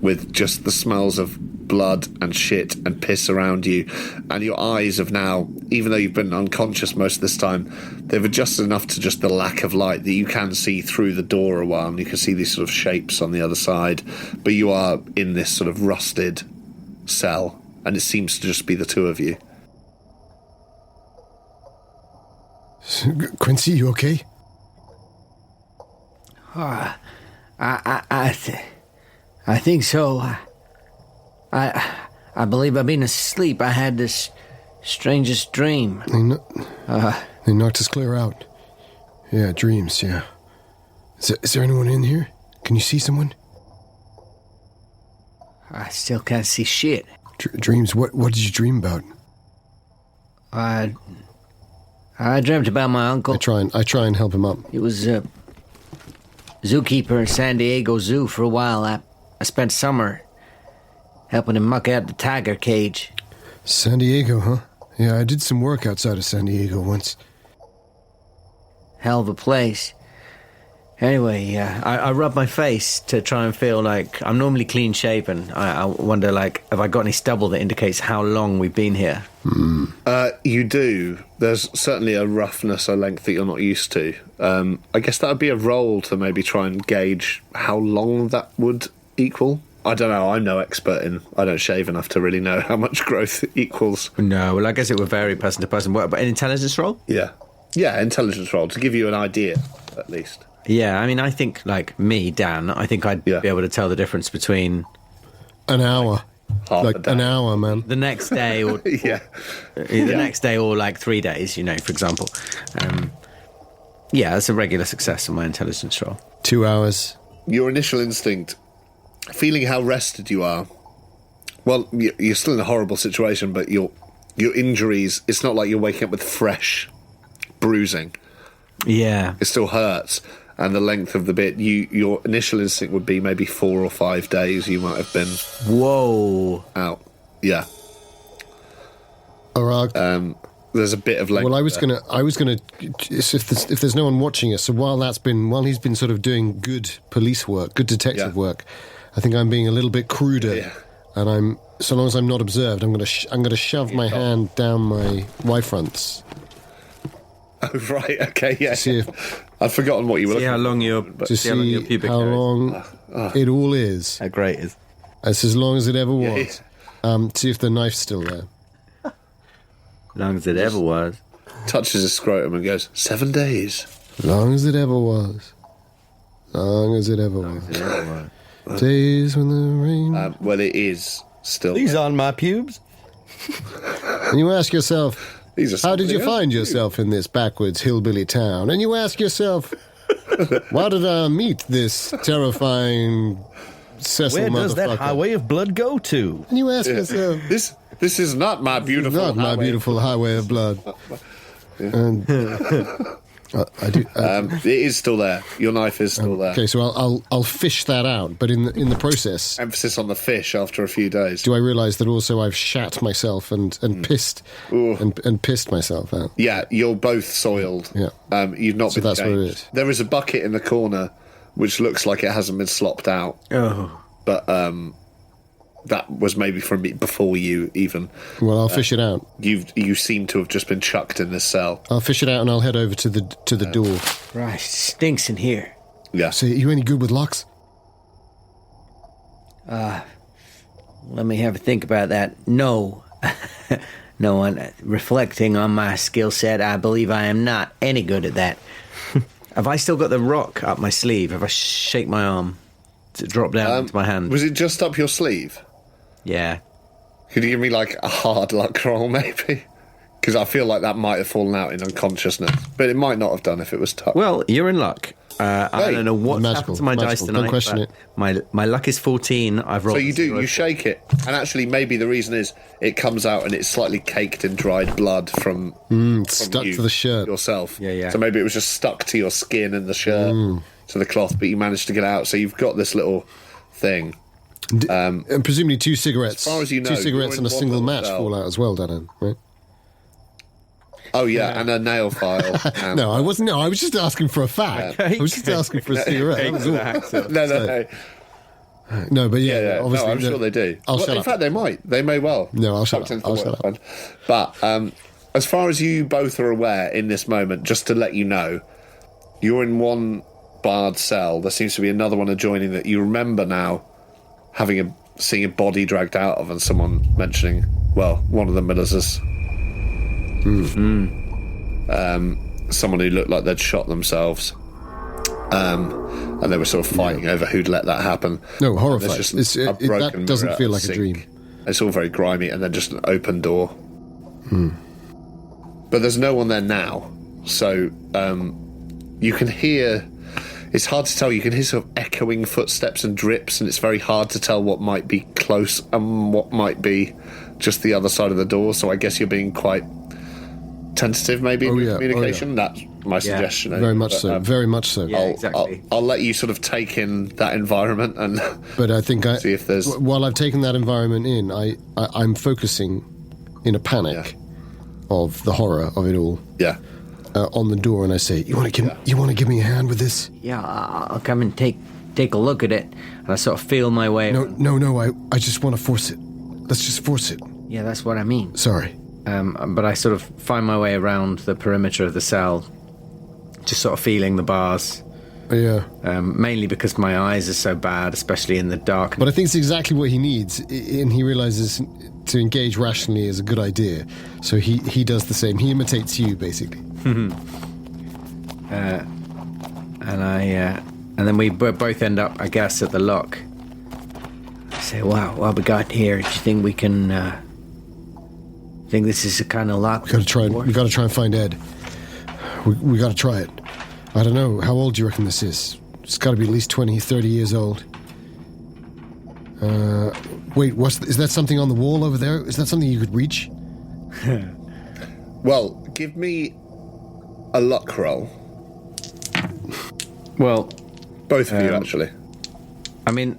with just the smells of blood and shit and piss around you, and your eyes have now, even though you've been unconscious most of this time, they've adjusted enough to just the lack of light that you can see through the door a while, and you can see these sort of shapes on the other side, but you are in this sort of rusted cell, and it seems to just be the two of you. Quincy, you okay? I think so. I believe I've been asleep. I had this strangest dream. They knocked us clear out. Yeah, dreams, yeah. Is there anyone in here? Can you see someone? I still can't see shit. Dreams, what did you dream about? I dreamt about my uncle. I try and help him up. He was zookeeper in San Diego Zoo for a while. I spent summer helping him muck out the tiger cage. San Diego, huh? Yeah, I did some work outside of San Diego once. Hell of a place. Anyway, I rub my face to try and feel like I'm normally clean shaven. I wonder, like, have I got any stubble that indicates how long we've been here? You do. There's certainly a roughness, a length that you're not used to. I guess that would be a roll to maybe try and gauge how long that would equal. I don't know. I'm no expert in. I don't shave enough to really know how much growth equals. No, well, I guess it would vary person to person. What, but an intelligence roll? Yeah, intelligence roll to give you an idea, at least. Yeah, I mean, I think, like me, Dan, I think I'd be able to tell the difference between an hour. Like an hour, man. The next day, or next day, or like 3 days. You know, for example. Yeah, that's a regular success on my intelligence roll. 2 hours. Your initial instinct, feeling how rested you are. Well, you're still in a horrible situation, but your injuries. It's not like you're waking up with fresh bruising. Yeah, it still hurts. And the length of the bit, your initial instinct would be maybe 4 or 5 days you might have been. Whoa. Out. Yeah. There's a bit of length. Well, I was gonna. If there's no one watching us, so while he's been sort of doing good police work, good detective work, I think I'm being a little bit cruder. Yeah. And so long as I'm not observed, I'm gonna shove my hand down my Y-fronts. Oh, right, okay, yeah. See if, I'd forgotten what you were looking how long your to see how long it all is. How great is. It's as long as it ever was. See if the knife's still there. Long as it ever was. Touches his scrotum and goes, 7 days. Long as it ever was. Long as it ever was. Days when the rain... well, it is still... These aren't my pubes. And you ask yourself... How did you find yourself in this backwards hillbilly town? And you ask yourself, why did I meet this terrifying Cecil Where does that motherfucker. highway of blood go to? And you ask yourself, This is not my beautiful not my highway. beautiful highway of blood. And I do. It is still there. Your knife is still there. Okay, so I'll fish that out, but in the process, Emphasis on the fish after a few days. do I realise that also I've shat myself and pissed and pissed myself out? Yeah, you're both soiled. Yeah. You've not So been that's what it changed. is. There is a bucket in the corner which looks like it hasn't been slopped out. Oh. But that was maybe from before you even. Well, I'll fish it out. You seem to have just been chucked in this cell. I'll fish it out and I'll head over to the door. Right, stinks in here. Yeah. So, you any good with locks? Let me have a think about that. No. No, reflecting on my skill set, I believe I am not any good at that. Have I still got the rock up my sleeve? Have I shake my arm? Does it drop down into my hand? Was it just up your sleeve? Yeah. Could you give me like a hard luck roll, maybe? Because I feel like that might have fallen out in unconsciousness, but it might not have done if it was tough. Well, you're in luck. I don't know what's happened to my dice tonight. Don't question but it. My luck is 14. I've rolled. So you shake it, and actually maybe the reason is it comes out and it's slightly caked in dried blood from stuck you, to the shirt yourself. Yeah. So maybe it was just stuck to your skin and the shirt, to the cloth, but you managed to get it out. So you've got this little thing. and presumably 2 cigarettes. As far as you know, 2 cigarettes you're and a in one single little match cell. fall out as well, Danann, right? Oh yeah, and a nail file. And No, I wasn't. No, I was just asking for a fact. I was just asking for a cigarette. That was all. no. No, but Yeah, obviously, no, I'm sure they do. I'll Well, shut in up. fact, they might. They may well. No, I'll shut Tucked up. into the I'll shut workbench. But as far as you both are aware in this moment, just to let you know, you're in one barred cell. There seems to be another one adjoining that you remember now seeing a body dragged out of, and someone mentioning, well, one of the millers is someone who looked like they'd shot themselves. And they were sort of fighting over who'd let that happen. No, horrified. There's just a That broken doesn't mirror feel at like a sink. dream. It's all very grimy, and then just an open door. But there's no one there now, so you can hear. It's hard to tell. You can hear sort of echoing footsteps and drips, and it's very hard to tell what might be close and what might be just the other side of the door. So I guess you're being quite tentative, maybe, in your communication. That's my suggestion. Very much so. Very much so. Yeah, exactly. I'll let you sort of take in that environment and. But I think see if there's. while I've taken that environment in, I'm focusing in a panic of the horror of it all. Yeah. On the door, and I say, "You want to give me a hand with this?" Yeah, I'll come and take a look at it. And I sort of feel my way. No. I just want to force it. Let's just force it. Yeah, that's what I mean. Sorry. But I sort of find my way around the perimeter of the cell, just sort of feeling the bars. Yeah. Mainly because my eyes are so bad, especially in the dark. But I think it's exactly what he needs, and he realizes to engage rationally is a good idea. So he does the same. He imitates you, basically. And then we both end up, I guess, at the lock. I say, wow, what we got here? Do you think we can? Think this is the kind of lock? We got to try and find Ed. We got to try it. I don't know. How old do you reckon this is? It's got to be at least 20, 30 years old. Wait, is that something on the wall over there? Is that something you could reach? Well, give me a luck roll. Well, both of you actually. I mean,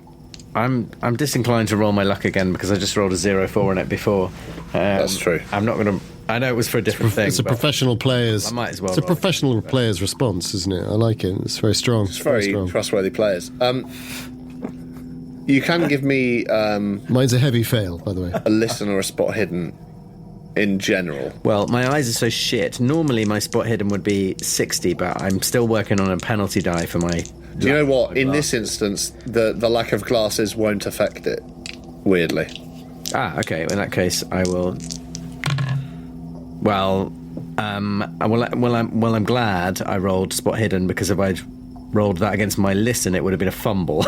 I'm disinclined to roll my luck again because I just rolled a 0-4 on it before. That's true. I'm not going to. I know it was for a different thing. It's a professional player's. I might as well. It's a roll professional player's response, isn't it? I like it. It's very strong. It's very strong. trustworthy players. You can give me. Mine's a heavy fail, by the way. A listen or a spot hidden. In general. Well, my eyes are so shit. Normally, my spot hidden would be 60, but I'm still working on a penalty die for my. Do you know what? In this instance, the lack of glasses won't affect it. Weirdly. Okay. In that case, I will. Well, I'm glad I rolled spot hidden because if I'd rolled that against my listen, it would have been a fumble.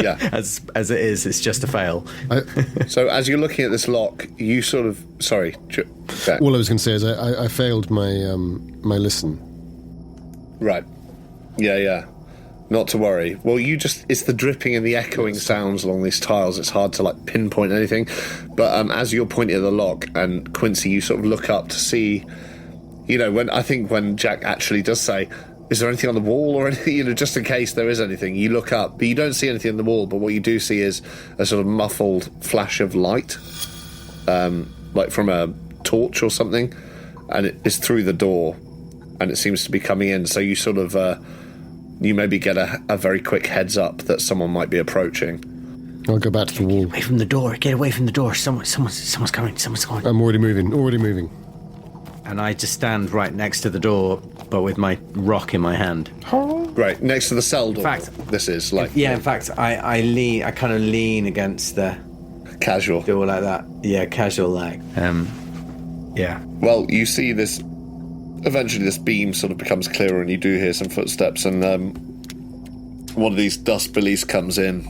Yeah. As it is, it's just a fail. So as you're looking at this lock, you sort of. Sorry. Jack. All I was going to say is I failed my my listen. Right. Yeah. Not to worry. Well, it's the dripping and the echoing sounds along these tiles. It's hard to, like, pinpoint anything. But as you're pointing at the lock, and Quincy, you sort of look up to see, you know, when Jack actually does say, is there anything on the wall or anything, you know, just in case there is anything, you look up, but you don't see anything on the wall, but what you do see is a sort of muffled flash of light, like from a torch or something, and it's through the door, and it seems to be coming in, so you sort of, you maybe get a very quick heads up that someone might be approaching. I'll go back to the wall. Get away from the door. Get away from the door. Someone's coming. Someone's coming. I'm already moving. And I just stand right next to the door, but with my rock in my hand. Right, next to the cell door. In fact, this is like... Yeah, in fact, I kind of lean against the... Casual. Door like that. Yeah, casual like. Yeah. Well, you see this... Eventually this beam sort of becomes clearer and you do hear some footsteps, and one of these dust billies comes in,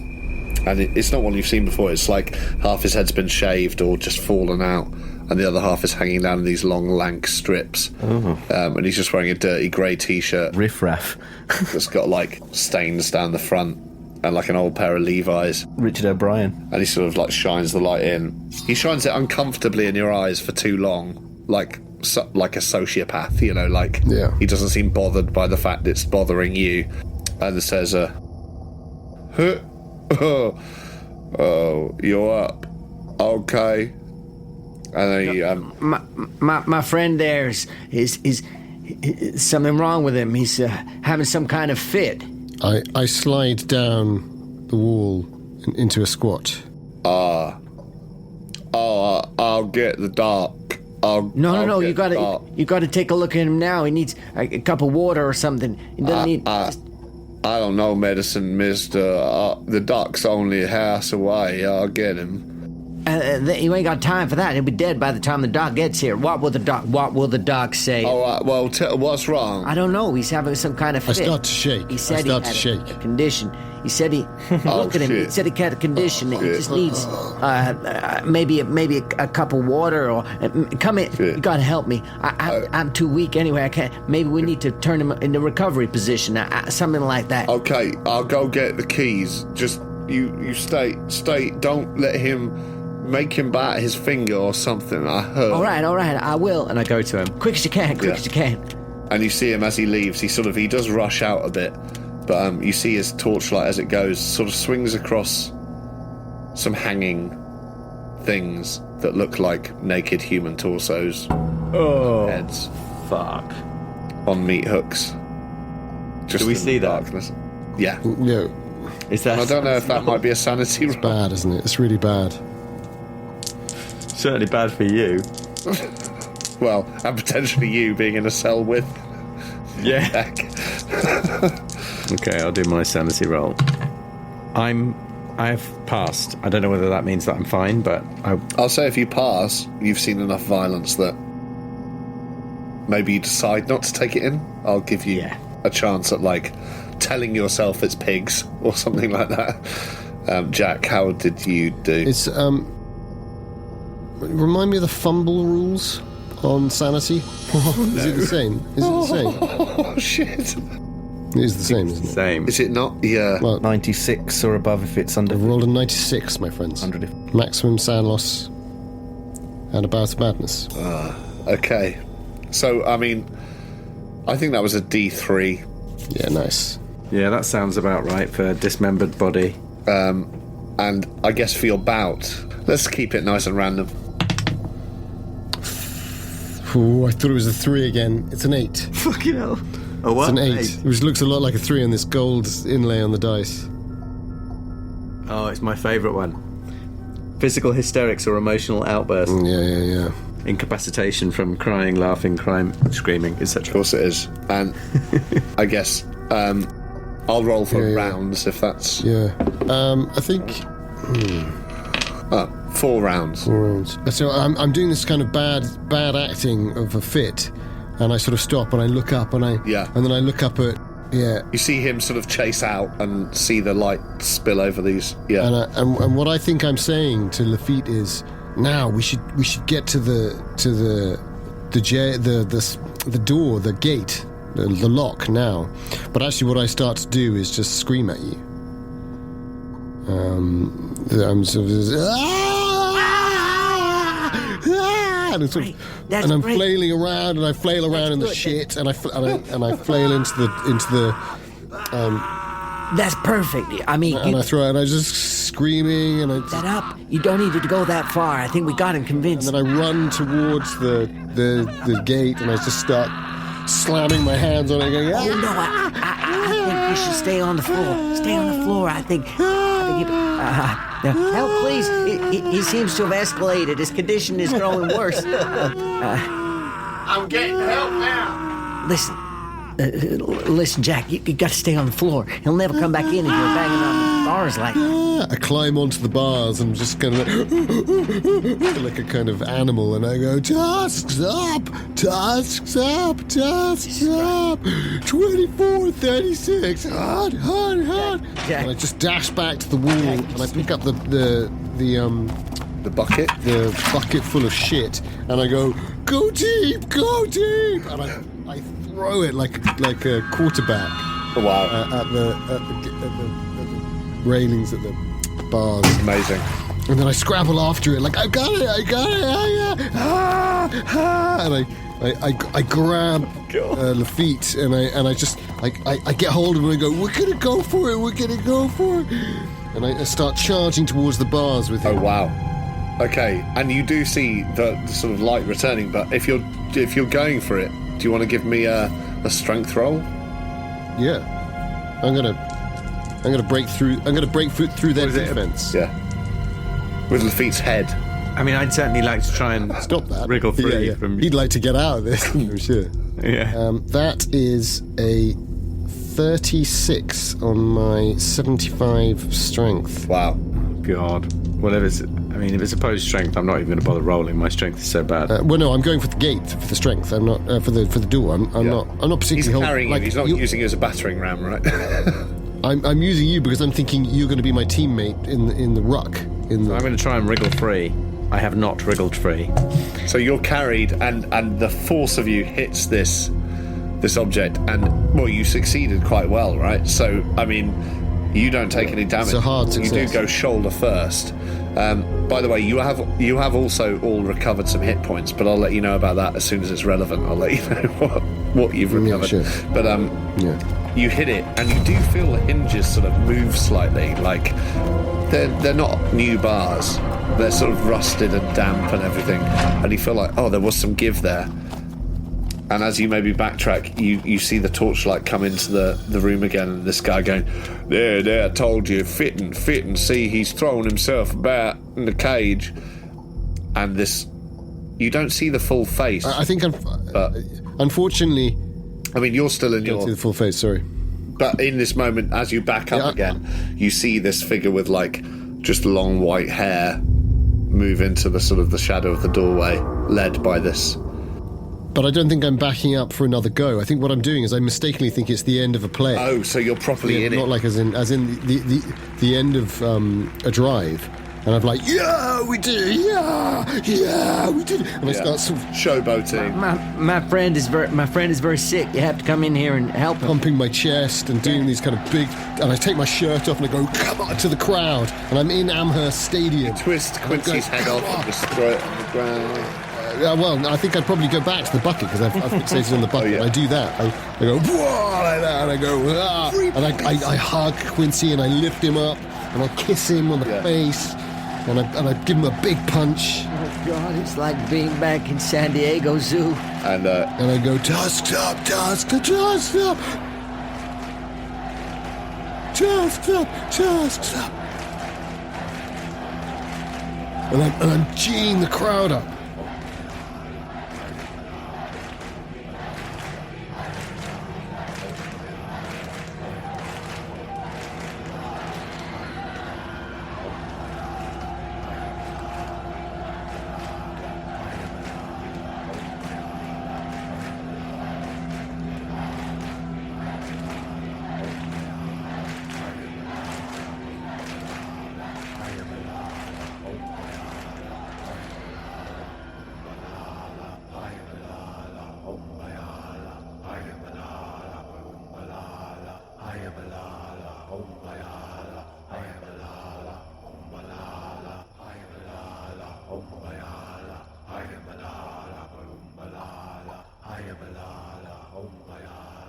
and it's not one you've seen before. It's like half his head's been shaved or just fallen out, and the other half is hanging down in these long lank strips. And he's just wearing a dirty grey t-shirt. Riff-raff. That's got like stains down the front and like an old pair of Levi's. Richard O'Brien. And he sort of like shines the light in. He shines it uncomfortably in your eyes for too long, like a sociopath, you know, like he doesn't seem bothered by the fact it's bothering you. And it says, oh, you're up. Okay. And then he, my friend there's is something wrong with him. He's having some kind of fit. I slide down the wall into a squat. I'll get the doc. No. You gotta take a look at him now. He needs a cup of water or something. He doesn't need. I don't know medicine, mister. The doc's only a house away. I'll get him. You ain't got time for that. He'll be dead by the time the doc gets here. What will the doc say? All right, well, what's wrong? I don't know. He's having some kind of fit. I start to shake. He said he had a condition. He said he... Look at him. He said he had a condition. He just needs maybe a cup of water or... come in. You gotta help me. I'm too weak anyway. I can't... Maybe we need to turn him in the recovery position. Something like that. Okay, I'll go get the keys. Just... You stay. Don't let him... Make him bite his finger or something. I heard. All right, I will. And I go to him. Quick as you can. And you see him as he leaves. He does rush out a bit, but you see his torchlight as it goes sort of swings across some hanging things that look like naked human torsos. Oh, heads. Fuck. On meat hooks. Just do we see darkness. That? Yeah. Yeah. Is that? I don't know if that might be a sanity roll. It's bad, isn't it? It's really bad. Certainly bad for you. Well, and potentially you being in a cell with. Yeah. Okay, I'll do my sanity roll. I've passed. I don't know whether that means that I'm fine, but I'll say if you pass, you've seen enough violence that maybe you decide not to take it in. I'll give you a chance at like telling yourself it's pigs or something like that. Jack, how did you do? It's remind me of the fumble rules on sanity. Is it the same? Oh shit! It is the same, isn't it? Same. Is it not? Yeah. Well, 96 or above if it's under. I've rolled a 96, my friends. 100. Maximum sound loss and a bout of madness. Okay. So, I mean, I think that was a D3. Yeah, nice. Yeah, that sounds about right for a dismembered body. And I guess for your bout, let's keep it nice and random. Ooh, I thought it was a 3 again. It's an 8. Fucking hell. Oh, what? It's an 8. Which looks a lot like a 3 on this gold inlay on the dice. Oh, it's my favourite one. Physical hysterics or emotional outbursts. Yeah. Incapacitation from crying, laughing, screaming, etc. Of course it is. And I guess I'll roll for rounds if that's... Yeah. I think... 4 rounds. 4 rounds. So I'm doing this kind of bad acting of a fit, and I sort of stop and I look up and and then I look up at You see him sort of chase out and see the light spill over these. Yeah. And what I think I'm saying to Lafitte is, now we should get to the door, the gate the lock now. But actually what I start to do is just scream at you. I'm sort of and I'm flailing around, and I flail around in the shit, and I flail into the That's perfect. I mean, and I throw it, and I just screaming, and I that up. You don't need to go that far. I think we got him convinced. And then I run towards the gate, and I just start slamming my hands on it, going, oh no! I think you should stay on the floor. Stay on the floor. I think help, please. He seems to have escalated. His condition is growing worse. I'm getting help now. Listen, Jack, you got to stay on the floor. He'll never come back in if you're banging on the bars like that. I climb onto the bars and just kind of like a kind of animal, and I go, tasks up, tasks up, tasks up, 24, 36, hard. And I just dash back to the wall, and I pick up the bucket full of shit, and I go deep, and I throw it like a quarterback. Oh, wow! At the railings at the bars. Amazing. And then I scrabble after it, like I got it, and I grab Lafitte, and I just get hold of him and I go, we're gonna go for it, and I start charging towards the bars with him. Oh wow! Okay, and you do see the sort of light returning, but if you're going for it, do you want to give me a strength roll? Yeah, I'm gonna break through. I'm gonna break through their defense. Yeah, with Lafitte's head. I mean, I'd certainly like to try and stop that. Wriggle free from. He'd like to get out of this, I'm sure. Yeah. That is a 36 on my 75 strength. Wow. God. Well, if it's opposed strength, I'm not even going to bother rolling. My strength is so bad. Well, no, I'm going for the gate, for the strength. I'm not for the door. I'm not particularly. He's carrying you. He's not using you as a battering ram, right? I'm using you because I'm thinking you're going to be my teammate in the ruck. I'm going to try and wriggle free. I have not wriggled free. So you're carried, and the force of you hits this object, and well, you succeeded quite well, right? So I mean, you don't take any damage. It's a hard success. You do go shoulder first. By the way, you have also all recovered some hit points, but I'll let you know about that as soon as it's relevant. I'll let you know what you've recovered. Yeah, sure. But you hit it, and you do feel the hinges sort of move slightly, like they're not new bars. They're sort of rusted and damp and everything, and you feel like, oh, there was some give there. And as you maybe backtrack, you see the torchlight come into the room again, and this guy going, there, I told you, fit and see, he's throwing himself about in the cage. And this, you don't see the full face. I think, unfortunately, I mean, you're still in your... see the full face, sorry. But in this moment, as you back up again, you see this figure with, like, just long white hair move into the sort of the shadow of the doorway, led by this... But I don't think I'm backing up for another go. I think what I'm doing is I mistakenly think it's the end of a play. Oh, so you're properly in it. Not like as in the end of a drive. And I'm like, yeah, we did it, yeah, we did it. And I start sort of showboating. My friend is very sick. You have to come in here and help him. Pumping my chest and doing these kind of big, and I take my shirt off and I go, come on, to the crowd. And I'm in Amherst Stadium. You twist Quincy's head off and just throw it on the ground. Well, I think I'd probably go back to the bucket because I've fixated on the bucket. I do that. I go, whoa, like that, and I go, ah. And I hug Quincy and I lift him up and I kiss him on the face and I give him a big punch. Oh, God, it's like being back in San Diego Zoo. And I go, tusks up, tusks up, tusks up. Tusks up, tusks up. And I'm geeing the crowd up. Malala, Om Maya.